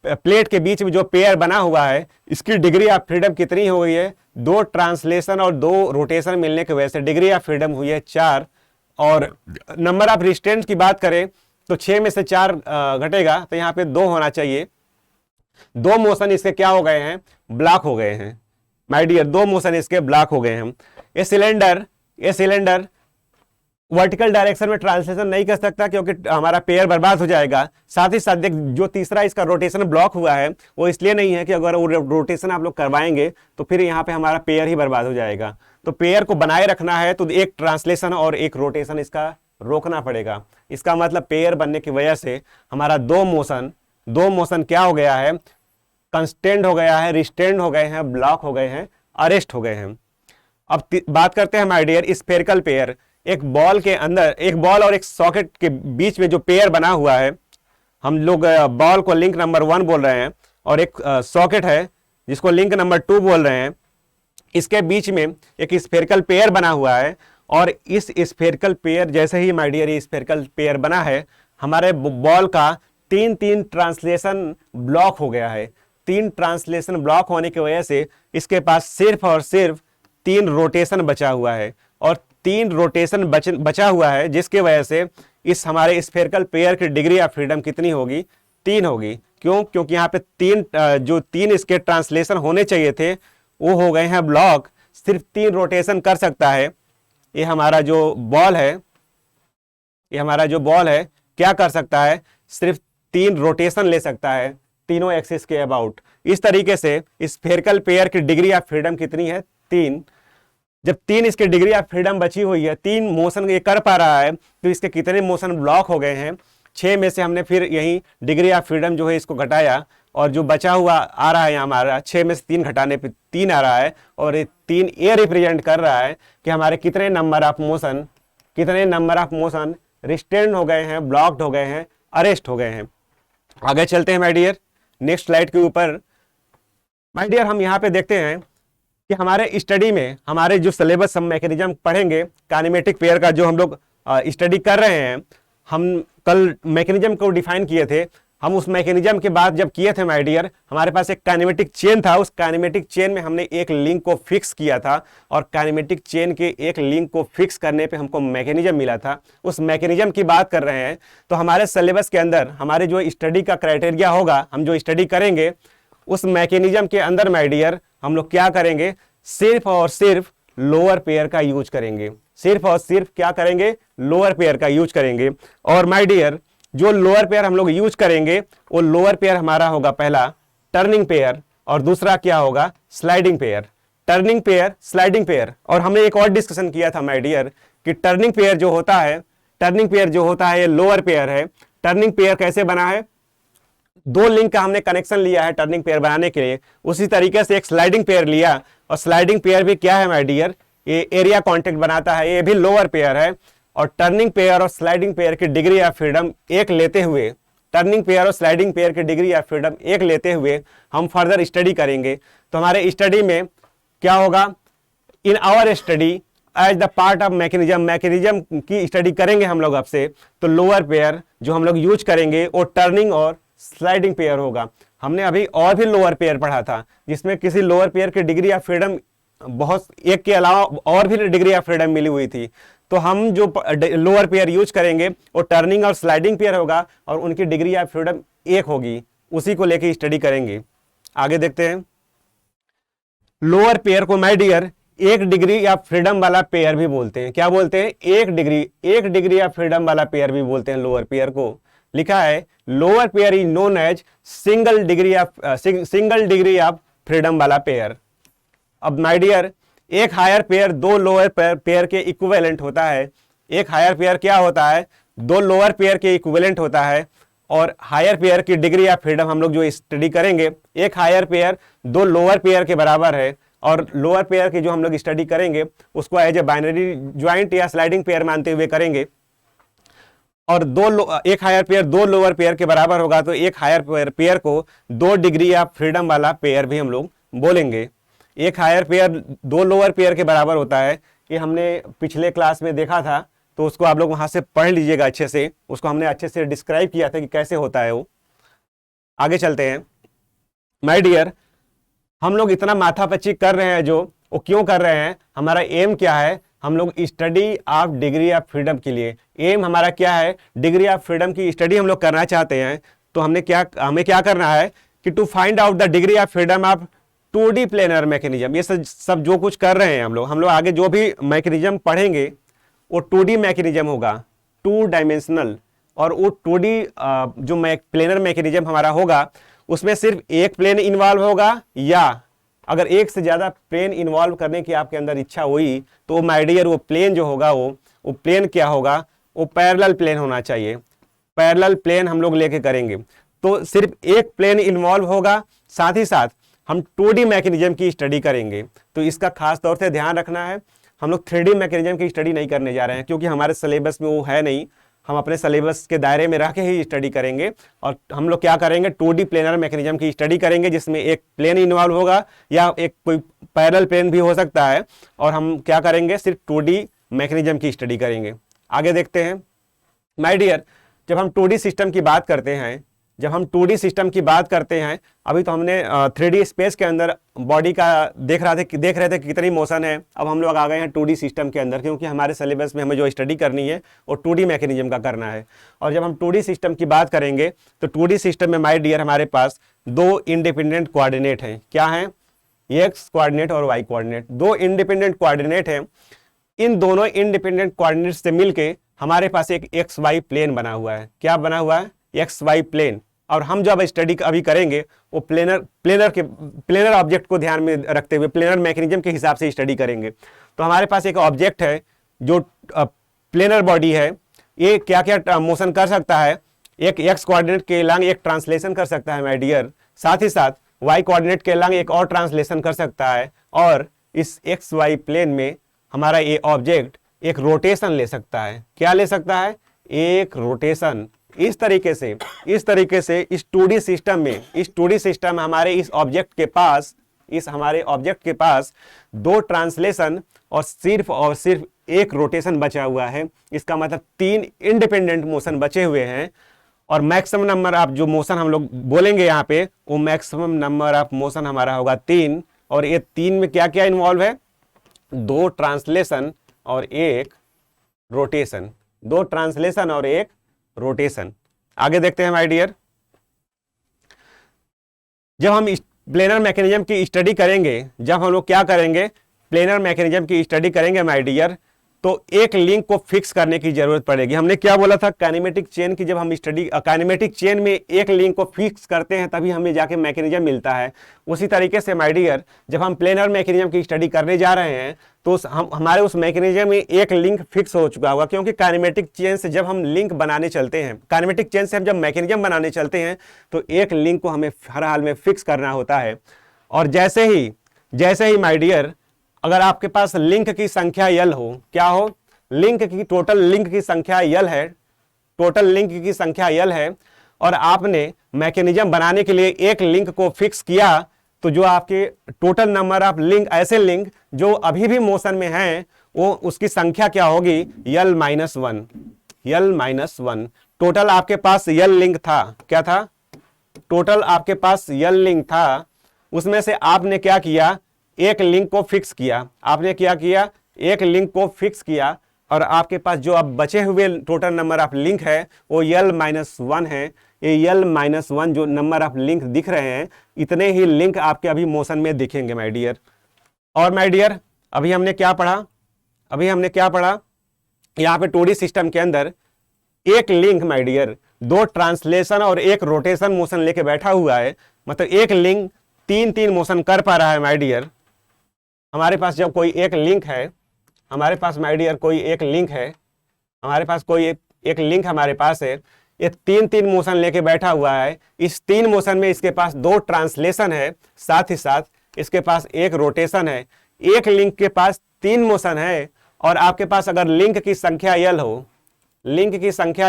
प्लेट के बीच में जो पेयर बना हुआ है, इसकी डिग्री ऑफ फ्रीडम कितनी हो गई है? 2 ट्रांसलेशन और 2 रोटेशन मिलने की वजह से डिग्री ऑफ फ्रीडम हुई है 4। और नंबर ऑफ रिस्ट्रेंट की बात करें तो 6 में से 4 घटेगा, तो यहाँ पे 2 होना चाहिए। 2 मोशन इसके क्या हो गए हैं? ब्लॉक हो गए हैं माय डियर, 2 मोशन इसके ब्लॉक हो गए हैं। ये सिलेंडर वर्टिकल डायरेक्शन में ट्रांसलेशन नहीं कर सकता क्योंकि हमारा पेयर बर्बाद हो जाएगा। साथ ही साथ देख, जो तीसरा इसका रोटेशन ब्लॉक हुआ है वो इसलिए नहीं है कि अगर वो रोटेशन आप लोग करवाएंगे तो फिर यहाँ पे हमारा पेयर ही बर्बाद हो जाएगा। तो पेयर को बनाए रखना है तो एक ट्रांसलेशन और एक रोटेशन इसका रोकना पड़ेगा। इसका मतलब पेयर बनने की वजह से हमारा 2 मोशन क्या हो गया है? कंस्टेंट हो गया है, रिस्ट्रेंट हो गए हैं, ब्लॉक हो गए हैं, अरेस्ट हो गए हैं। अब बात करते हैं माय डियर स्फेरिकल पेयर। एक बॉल के अंदर, एक बॉल और एक सॉकेट के बीच में जो पेयर बना हुआ है, हम लोग बॉल को लिंक नंबर 1 बोल रहे हैं और एक सॉकेट है जिसको लिंक नंबर 2 बोल रहे हैं। इसके बीच में एक स्फेरिकल पेयर बना हुआ है और इस स्फेरिकल पेयर जैसे ही माय डियर ये स्फेरिकल पेयर बना है, हमारे बॉल का 3 ट्रांसलेशन ब्लॉक हो गया है। 3 ट्रांसलेशन ब्लॉक होने की वजह से इसके पास सिर्फ और सिर्फ 3 रोटेशन बचा हुआ है और 3 रोटेशन बचा हुआ है, जिसके वजह से इस हमारे स्फेरिकल पेयर की डिग्री ऑफ फ्रीडम कितनी होगी? 3 होगी। क्यों? क्योंकि यहाँ पे 3 इसके ट्रांसलेशन होने चाहिए थे वो हो गए हैं ब्लॉक। सिर्फ 3 रोटेशन कर सकता है ये हमारा जो बॉल है, क्या कर सकता है? सिर्फ 3 रोटेशन ले सकता है तीनों एक्सिस के अबाउट। इस तरीके से स्फेरिकल पेयर की डिग्री ऑफ फ्रीडम कितनी है? 3। जब 3 इसकी डिग्री ऑफ फ्रीडम बची हुई है, 3 मोशन ये कर पा रहा है, तो इसके कितने मोशन ब्लॉक हो गए हैं? 6 में से हमने फिर यही डिग्री ऑफ फ्रीडम जो है इसको घटाया और जो बचा हुआ आ रहा है हमारा 6 में से 3 घटाने पे 3 आ रहा है और ये 3 ये रिप्रेजेंट कर रहा है कि हमारे कितने नंबर ऑफ मोशन रिस्ट्रेंट हो गए हैं, ब्लॉक्ड हो गए हैं, अरेस्ट हो गए हैं। आगे चलते हैं माय डियर नेक्स्ट स्लाइड के ऊपर। माय डियर हम यहाँ पे देखते हैं कि हमारे स्टडी में हमारे जो सिलेबस हम मैकेनिज्म पढ़ेंगे काइनेमेटिक पेयर का, जो हम लोग स्टडी कर रहे हैं, हम कल मैकेनिज्म को डिफाइन किए थे। हम उस मैकेनिज्म के बाद जब किए थे माय डियर, हमारे पास एक काइनेमेटिक चेन था। उस काइनेमेटिक चेन में हमने एक लिंक को फिक्स किया था और काइनेमेटिक चेन के एक लिंक को फिक्स करने पे हमको मैकेनिज्म मिला था। उस मैकेनिज्म की बात कर रहे हैं। तो हमारे सिलेबस के अंदर हमारे जो स्टडी का क्राइटेरिया होगा, हम जो स्टडी करेंगे उस मैकेनिज्म के अंदर माय डियर हम लोग क्या करेंगे? सिर्फ और सिर्फ लोअर पेयर का यूज करेंगे। सिर्फ और सिर्फ क्या करेंगे? लोअर पेयर का यूज करेंगे। और माय डियर जो लोअर पेयर हम लोग यूज करेंगे वो लोअर पेयर हमारा होगा पहला टर्निंग पेयर। और दूसरा क्या होगा, sliding pair. Turning pair, sliding pair. और हमने एक और डिस्कशन किया था माय डियर कि टर्निंग पेयर जो होता है, टर्निंग पेयर जो होता है ये लोअर पेयर है। टर्निंग पेयर कैसे बना है, दो लिंक का हमने कनेक्शन लिया है टर्निंग पेयर बनाने के लिए, उसी तरीके से एक स्लाइडिंग पेयर लिया। और स्लाइडिंग पेयर भी क्या है माय डियर, ये एरिया कॉन्टेक्ट बनाता है, ये भी लोअर पेयर है। और टर्निंग पेयर और स्लाइडिंग पेयर की डिग्री ऑफ फ्रीडम एक लेते हुए, टर्निंग पेयर और स्लाइडिंग पेयर की डिग्री ऑफ फ्रीडम एक लेते हुए हम फर्दर स्टडी करेंगे। तो हमारे स्टडी में क्या होगा, in our study as the part of mechanism, mechanism की स्टडी करेंगे हम लोग आपसे। तो लोअर पेयर जो हम लोग यूज करेंगे वो टर्निंग और स्लाइडिंग पेयर होगा। हमने अभी और भी लोअर पेयर पढ़ा था जिसमें किसी लोअर पेयर की डिग्री ऑफ फ्रीडम बहुत, एक के अलावा और भी डिग्री ऑफ फ्रीडम मिली हुई थी। तो हम जो लोअर पेयर यूज करेंगे वो टर्निंग और स्लाइडिंग पेयर होगा और उनकी डिग्री ऑफ फ्रीडम एक होगी, उसी को लेके स्टडी करेंगे। आगे देखते हैं। लोअर पेयर को माय डियर एक डिग्री ऑफ फ्रीडम वाला पेयर भी बोलते हैं। क्या बोलते हैं, एक डिग्री ऑफ फ्रीडम वाला पेयर भी बोलते हैं लोअर पेयर को। लिखा है lower pair is known as single degree of freedom वाला पेयर। अब माय डियर एक हायर पेयर दो लोअर पेयर के इक्विवेलेंट होता है। एक हायर पेयर क्या होता है, दो लोअर पेयर के इक्विवेलेंट होता है। और हायर पेयर की डिग्री ऑफ फ्रीडम हम लोग जो स्टडी करेंगे, एक हायर पेयर दो लोअर पेयर के बराबर है। और लोअर पेयर की जो हम लोग स्टडी करेंगे उसको एज ए बाइनरी ज्वाइंट या स्लाइडिंग पेयर मानते हुए करेंगे। और एक हायर पेयर दो लोअर पेयर के बराबर होगा तो एक हायर पेयर को दो डिग्री ऑफ फ्रीडम वाला पेयर भी हम लोग बोलेंगे। एक हायर पेयर दो लोअर पेयर के बराबर होता है, ये हमने पिछले क्लास में देखा था, तो उसको आप लोग वहां से पढ़ लीजिएगा अच्छे से, उसको हमने अच्छे से डिस्क्राइब किया था कि कैसे होता है वो। आगे चलते हैं। माय डियर हम लोग इतना माथापच्ची कर रहे हैं जो, वो क्यों कर रहे हैं, हमारा एम क्या है, हम लोग study of degree of freedom के लिए, एम हमारा क्या है, डिग्री ऑफ फ्रीडम की स्टडी हम लोग करना चाहते हैं। तो हमें क्या करना है कि to find out the degree of freedom of 2D planar mechanism. ये सब जो कुछ कर रहे हैं हम लोग आगे जो भी मैकेनिज्म पढ़ेंगे वो 2D मैकेनिज्म होगा, 2 डायमेंशनल। और वो 2D जो प्लेनर मैकेनिज्म हमारा होगा उसमें सिर्फ एक प्लेन इन्वॉल्व होगा, या अगर एक से ज्यादा प्लेन इन्वॉल्व करने की आपके अंदर इच्छा हुई तो माय डियर वो प्लेन जो होगा वो प्लेन क्या होगा, वो पैरेलल प्लेन होना चाहिए। पैरेलल प्लेन हम लोग लेके करेंगे तो सिर्फ एक प्लेन इन्वॉल्व होगा, साथ ही साथ हम 2D मैकेनिज्म की स्टडी करेंगे। तो इसका खास तौर से ध्यान रखना है, हम लोग 3D मैकेनिज्म की स्टडी नहीं करने जा रहे हैं क्योंकि हमारे सिलेबस में वो है नहीं। हम अपने सिलेबस के दायरे में रह के ही स्टडी करेंगे। और हम लोग क्या करेंगे, 2D प्लेनर मैकेनिज्म की स्टडी करेंगे जिसमें एक प्लेन इन्वॉल्व होगा या एक कोई पैरेलल प्लेन भी हो सकता है। और हम क्या करेंगे, सिर्फ 2D मैकेनिज्म की स्टडी करेंगे। आगे देखते हैं। माय डियर जब हम 2D सिस्टम की बात करते हैं, अभी तो हमने 3D स्पेस के अंदर बॉडी का देख रहे थे कि कितनी मोशन है। अब हम लोग आ गए हैं 2D सिस्टम के अंदर क्योंकि हमारे सिलेबस में हमें जो स्टडी करनी है वो 2D मैकेनिज्म का करना है। और जब हम 2D सिस्टम की बात करेंगे तो 2D सिस्टम में माय डियर हमारे पास दो इंडिपेंडेंट कोऑर्डिनेट हैं। क्या हैं, एक्स कोऑर्डिनेट और वाई कोऑर्डिनेट, दो इंडिपेंडेंट कोऑर्डिनेट हैं। इन दोनों इंडिपेंडेंट कोऑर्डिनेट से मिलके हमारे पास एक एक्स वाई प्लेन बना हुआ है। क्या बना हुआ है, एक्स वाई प्लेन। और हम जब स्टडी अभी करेंगे वो प्लेनर ऑब्जेक्ट को ध्यान में रखते हुए प्लेनर मैकेनिज्म के हिसाब से स्टडी करेंगे। तो हमारे पास एक ऑब्जेक्ट है जो प्लेनर बॉडी है, ये क्या क्या मोशन कर सकता है, एक एक्स कोऑर्डिनेट के लॉन्ग एक ट्रांसलेशन कर सकता है माय डियर, साथ ही साथ वाई कोऑर्डिनेट के लॉन्ग एक और ट्रांसलेशन कर सकता है। और इस एक्स वाई प्लेन में हमारा ये ऑब्जेक्ट एक रोटेशन ले सकता है। क्या ले सकता है, एक रोटेशन। इस तरीके से इस 2D सिस्टम में हमारे ऑब्जेक्ट के पास दो ट्रांसलेशन और सिर्फ एक रोटेशन बचा हुआ है। इसका मतलब 3 इंडिपेंडेंट मोशन बचे हुए हैं। और मैक्सिमम नंबर ऑफ जो मोशन हम लोग बोलेंगे यहाँ पे, वो मैक्सिमम नंबर ऑफ मोशन हमारा होगा 3। और ये 3 में क्या क्या इन्वॉल्व है, 2 ट्रांसलेशन और एक रोटेशन, 2 ट्रांसलेशन और एक रोटेशन। आगे देखते हैं माय डियर। जब हम प्लेनर मैकेनिज्म की स्टडी करेंगे, जब हम लोग क्या करेंगे, प्लेनर मैकेनिज्म की स्टडी करेंगे माय डियर, तो एक लिंक को फिक्स करने की जरूरत पड़ेगी। हमने क्या बोला था, काइनेमेटिक चेन की जब हम स्टडी काइनेमेटिक चेन में एक लिंक को फिक्स करते हैं तभी हमें जाके मैकेनिज्म मिलता है। उसी तरीके से माय डियर, जब हम प्लेनर मैकेनिज्म की स्टडी करने जा रहे हैं तो हमारे उस मैकेनिज्म में एक लिंक फिक्स हो चुका होगा, क्योंकि काइनेमेटिक चेन से जब हम लिंक बनाने चलते हैं, काइनेमेटिक चेन से हम जब मैकेनिज्म बनाने चलते हैं तो एक लिंक को हमें हर हाल में फिक्स करना होता है। और जैसे ही माय डियर, अगर आपके पास लिंक की संख्या यल हो, क्या हो, टोटल लिंक की संख्या यल है, टोटल लिंक की संख्या यल है, और आपने मैकेनिज्म बनाने के लिए एक लिंक को फिक्स किया, तो जो आपके टोटल नंबर ऑफ लिंक, ऐसे लिंक जो अभी भी मोशन में हैं, वो उसकी संख्या क्या होगी, यल माइनस वन। टोटल आपके पास यल लिंक था, क्या था, टोटल आपके पास यल लिंक था, उसमें से आपने क्या किया, एक लिंक को फिक्स किया। आपने क्या किया, एक लिंक को फिक्स किया, और आपके पास जो अब बचे हुए टोटल नंबर ऑफ लिंक है वो यल-1 है। ये यल-1 जो नंबर ऑफ लिंक दिख रहे हैं, इतने ही लिंक आपके अभी मोशन में दिखेंगे माय डियर। और माय डियर, अभी हमने क्या पढ़ा, यहाँ पे 2D सिस्टम के अंदर एक लिंक माय डियर 2 ट्रांसलेशन और एक रोटेशन मोशन लेके बैठा हुआ है। मतलब एक लिंक 3 मोशन कर पा रहा है माय डियर। हमारे पास जब कोई एक लिंक है, हमारे पास माय डियर कोई एक लिंक है, हमारे पास कोई एक लिंक हमारे पास है, ये 3 मोशन लेके बैठा हुआ है। इस 3 मोशन में इसके पास 2 ट्रांसलेशन है, साथ ही साथ इसके पास एक रोटेशन है। एक लिंक के पास 3 मोशन है, और आपके पास अगर लिंक की संख्या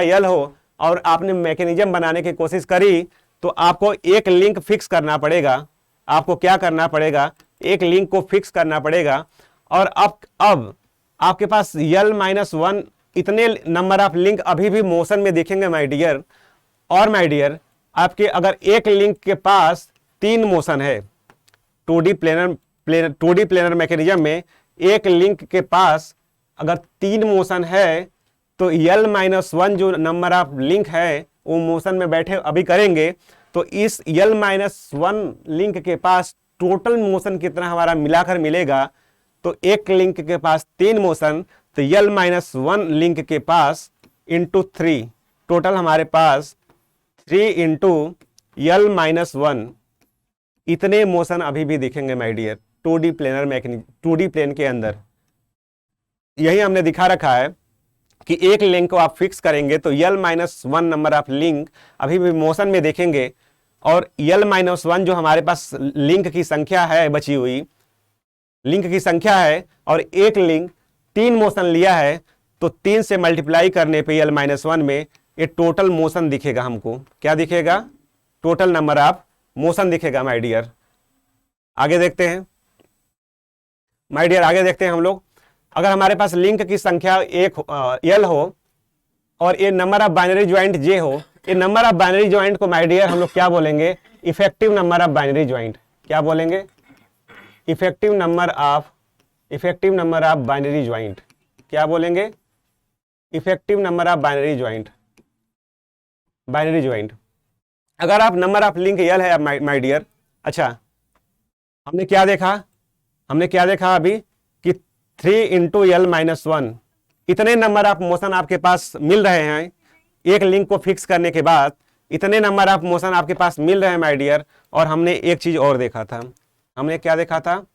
यल हो, और आपने मैकेनिज्म बनाने की कोशिश करी, तो आपको एक लिंक फिक्स करना पड़ेगा। आपको क्या करना पड़ेगा, एक लिंक को फिक्स करना पड़ेगा। और अब आपके पास यल-1 इतने नंबर ऑफ लिंक अभी भी मोशन में दिखेंगे माय डियर। और माय डियर, आपके अगर एक लिंक के पास 3 मोशन है, 2D प्लेनर मैकेनिज्म में एक लिंक के पास अगर 3 मोशन है, तो यल-1 जो नंबर ऑफ लिंक है वो मोशन में बैठे अभी करेंगे। तो इस यल-1 लिंक के पास टोटल मोशन कितना हमारा मिलाकर मिलेगा, तो एक लिंक के पास 3 मोशन, तो यल-1 लिंक के पास इंटू 3, टोटल हमारे पास 3 इंटू यल-1, इतने मोशन अभी भी दिखेंगे माय डियर 2D प्लेन के अंदर। यही हमने दिखा रखा है कि एक लिंक को आप फिक्स करेंगे तो यल-1 नंबर ऑफ लिंक अभी भी मोशन में देखेंगे। और यल-1 जो हमारे पास लिंक की संख्या है, बची हुई लिंक की संख्या है, और एक लिंक 3 मोशन लिया है, तो 3 से मल्टीप्लाई करने पे यल-1 में ये टोटल मोशन दिखेगा हमको। क्या दिखेगा, टोटल नंबर ऑफ मोशन दिखेगा माय डियर। आगे देखते हैं माय डियर, आगे देखते हैं हम लोग। अगर हमारे पास लिंक की संख्या यल हो और ये नंबर ऑफ बाइनरी ज्वाइंट जे हो, ये नंबर ऑफ बाइनरी ज्वाइंट को माय डियर हम लोग क्या बोलेंगे, effective number of binary joint. क्या बोलेंगे, effective number of binary joint. क्या बोलेंगे, effective number of binary joint. अगर आप नंबर ऑफ लिंक यल है माय डियर, अच्छा हमने क्या देखा अभी कि 3 इंटू यल-1 इतने नंबर ऑफ मोशन आपके पास मिल रहे हैं। एक लिंक को फिक्स करने के बाद इतने नंबर ऑफ मोशन आपके पास मिल रहे हैं माय डियर। और हमने एक चीज और देखा था, हमने क्या देखा था,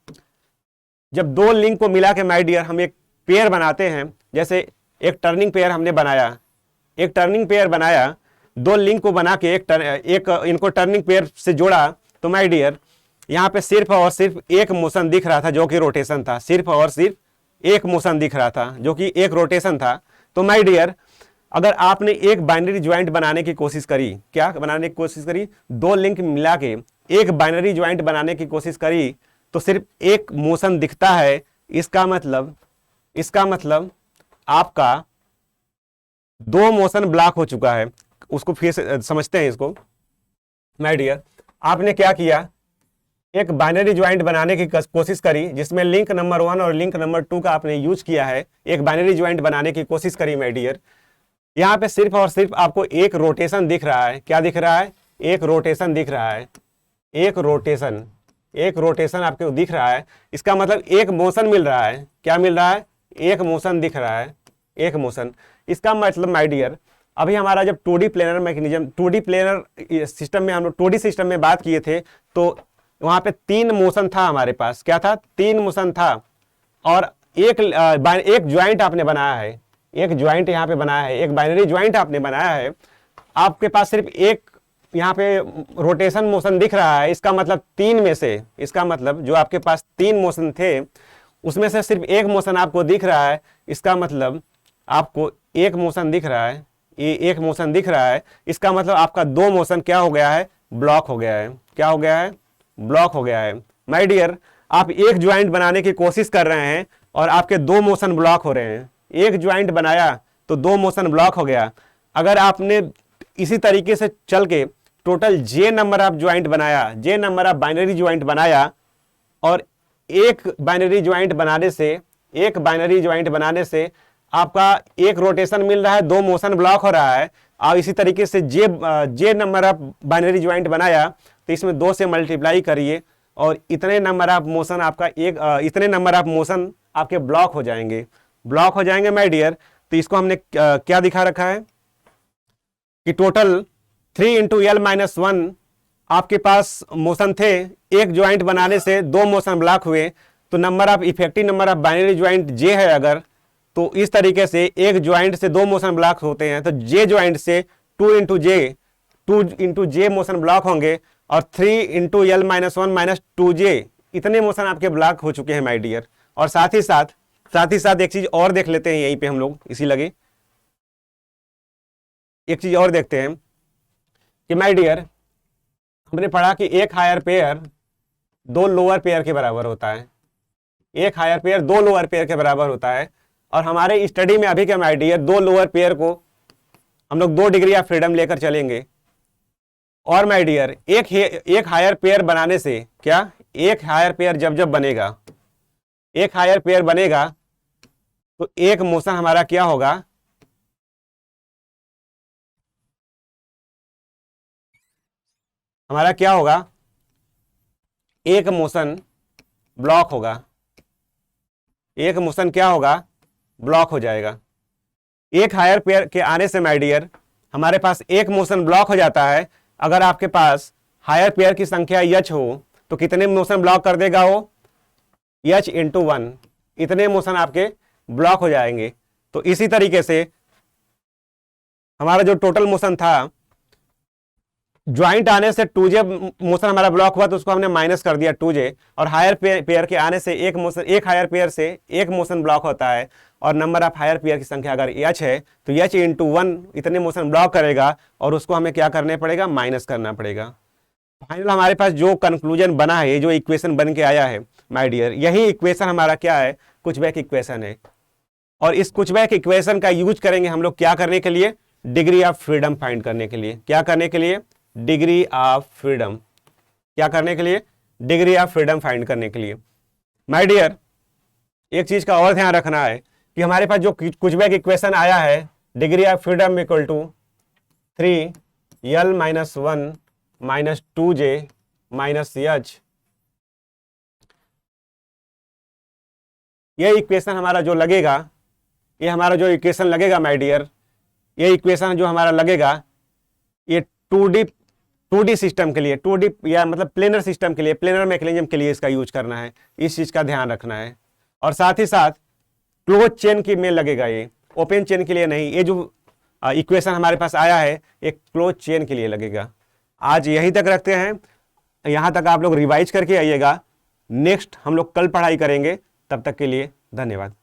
जब 2 लिंक को मिला के माय डियर हम एक पेयर बनाते हैं, जैसे एक टर्निंग पेयर हमने बनाया, 2 लिंक को बना के एक इनको टर्निंग पेयर से जोड़ा, तो माय डियर यहाँ पे सिर्फ और सिर्फ एक मोशन दिख रहा था जो कि रोटेशन था, सिर्फ और सिर्फ एक मोशन दिख रहा था जो कि एक रोटेशन था। तो माय डियर, अगर आपने एक बाइनरी ज्वाइंट बनाने की कोशिश करी, क्या बनाने की कोशिश करी, 2 लिंक मिला के एक बाइनरी ज्वाइंट बनाने की कोशिश करी, तो सिर्फ एक मोशन दिखता है। इसका मतलब आपका 2 मोशन ब्लॉक हो चुका है। उसको फिर से समझते हैं इसको माय डियर। आपने क्या किया, एक बाइनरी ज्वाइंट बनाने की कोशिश करी जिसमें लिंक नंबर 1 और लिंक नंबर 2 का आपने यूज किया है। एक बाइनरी ज्वाइंट बनाने की कोशिश करी माय डियर। यहाँ पे सिर्फ और सिर्फ आपको एक रोटेशन दिख रहा है। क्या दिख रहा है, एक रोटेशन दिख रहा है, एक रोटेशन आपको दिख रहा है। इसका मतलब एक मोशन मिल रहा है। क्या मिल रहा है, एक मोशन दिख रहा है, एक मोशन। इसका मतलब माय डियर, अभी हमारा जब 2D planar mechanism, 2D planar system में हम लोग 2D सिस्टम में बात किए थे, तो वहां पे 3 मोशन था हमारे पास। क्या था? 3 मोशन था। और एक ज्वाइंट आपने बनाया है, एक ज्वाइंट यहाँ पे बनाया है, एक बाइनरी ज्वाइंट आपने बनाया है। आपके पास सिर्फ एक यहाँ पे रोटेशन मोशन दिख रहा है। इसका मतलब 3 में से, इसका मतलब जो आपके पास 3 मोशन थे उसमें से सिर्फ एक मोशन आपको दिख रहा है। इसका मतलब आपको एक मोशन दिख रहा है, ये एक मोशन दिख रहा है। इसका मतलब आपका 2 मोशन क्या हो गया है? ब्लॉक हो गया है। क्या हो गया है? ब्लॉक हो गया है। माय डियर, आप एक ज्वाइंट बनाने की कोशिश कर रहे हैं और आपके 2 मोशन ब्लॉक हो रहे हैं। एक ज्वाइंट बनाया तो 2 मोशन ब्लॉक हो गया। अगर आपने इसी तरीके से चल के total J number of joint बनाया, जे नंबर ऑफ बाइनरी ज्वाइंट बनाया, और एक बाइनरी ज्वाइंट बनाने से आपका एक रोटेशन मिल रहा है, 2 मोशन ब्लॉक हो रहा है। और इसी तरीके से जे नंबर ऑफ बाइनरी ज्वाइंट बनाया तो इसमें 2 से मल्टीप्लाई करिए और इतने नंबर ऑफ मोशन आपका इतने नंबर ऑफ मोशन आपके ब्लॉक हो जाएंगे, ब्लॉक हो जाएंगे माय डियर। तो इसको हमने क्या दिखा रखा है कि टोटल 3 इंटू एल माइनस 1 आपके पास मोशन थे। एक ज्वाइंट बनाने से 2 मोशन ब्लॉक हुए, तो number of effective number of binary joint J है अगर, तो इस तरीके से एक ज्वाइंट से 2 मोशन ब्लॉक होते हैं, तो जे ज्वाइंट से 2 इंटू जे मोशन ब्लॉक होंगे, और 3 into L minus 1 minus 2J इतने मोशन आपके ब्लॉक हो चुके हैं माय डियर। और साथ ही साथ एक चीज और देख लेते हैं, यहीं पे हम लोग इसी लगे एक चीज और देखते हैं कि माय डियर, हमने पढ़ा कि एक हायर पेयर 2 लोअर पेयर के बराबर होता है। एक हायर पेयर 2 लोअर पेयर के बराबर होता है। और हमारे स्टडी में अभी क्या माय डियर, 2 लोअर पेयर को हम लोग 2 डिग्री ऑफ फ्रीडम लेकर चलेंगे। और माय डियर, एक हायर पेयर बनाने से क्या, एक हायर पेयर जब बनेगा, एक हायर पेयर बनेगा तो एक मोशन हमारा क्या होगा? हमारा क्या होगा? एक मोशन ब्लॉक होगा। एक मोशन क्या होगा? ब्लॉक हो जाएगा। एक हायर पेयर के आने से माय डियर हमारे पास एक मोशन ब्लॉक हो जाता है। अगर आपके पास हायर पेयर की संख्या h हो तो कितने मोशन ब्लॉक कर देगा वो? h इंटू 1, इतने मोशन आपके ब्लॉक हो जाएंगे। तो इसी तरीके से हमारा जो टोटल मोशन था, ज्वाइंट आने से 2J मोशन हमारा ब्लॉक हुआ तो उसको हमने माइनस कर दिया 2J, और हायर पेयर के आने से एक हायर पेयर से एक मोशन ब्लॉक होता है, और नंबर ऑफ हायर पेयर की संख्या अगर h है तो h इंटू 1 इतने मोशन ब्लॉक करेगा, और उसको हमें क्या करने पड़ेगा? माइनस करना पड़ेगा। फाइनल हमारे पास जो कंक्लूजन बना है, ये जो इक्वेशन बन के आया है माय डियर, यही इक्वेशन हमारा क्या है? कुचबेक इक्वेशन है। और इस कुचबेक इक्वेशन का यूज करेंगे हम लोग क्या करने के लिए? डिग्री ऑफ फ्रीडम फाइंड करने के लिए। क्या करने के लिए? Degree of freedom. क्या करने के लिए? डिग्री ऑफ फ्रीडम फाइंड करने के लिए। माय डियर, एक चीज का और ध्यान रखना है कि हमारे पास जो कुचबेक इक्वेशन आया है, degree of freedom equal to 3l minus 1 minus 2J minus h, ये इक्वेशन हमारा जो लगेगा, ये हमारा जो इक्वेशन लगेगा माय डियर, ये इक्वेशन जो हमारा लगेगा, ये 2D सिस्टम के लिए, 2D या मतलब प्लेनर सिस्टम के लिए, प्लेनर मैकेनिज्म के लिए इसका यूज करना है। इस चीज का ध्यान रखना है। और साथ ही साथ क्लोज चेन की में लगेगा, ये ओपन चेन के लिए नहीं। ये जो इक्वेशन हमारे पास आया है एक क्लोज चेन के लिए लगेगा। आज यहीं तक रखते हैं, यहां तक आप लोग रिवाइज करके आइएगा। नेक्स्ट हम लोग कल पढ़ाई करेंगे। तब तक के लिए धन्यवाद।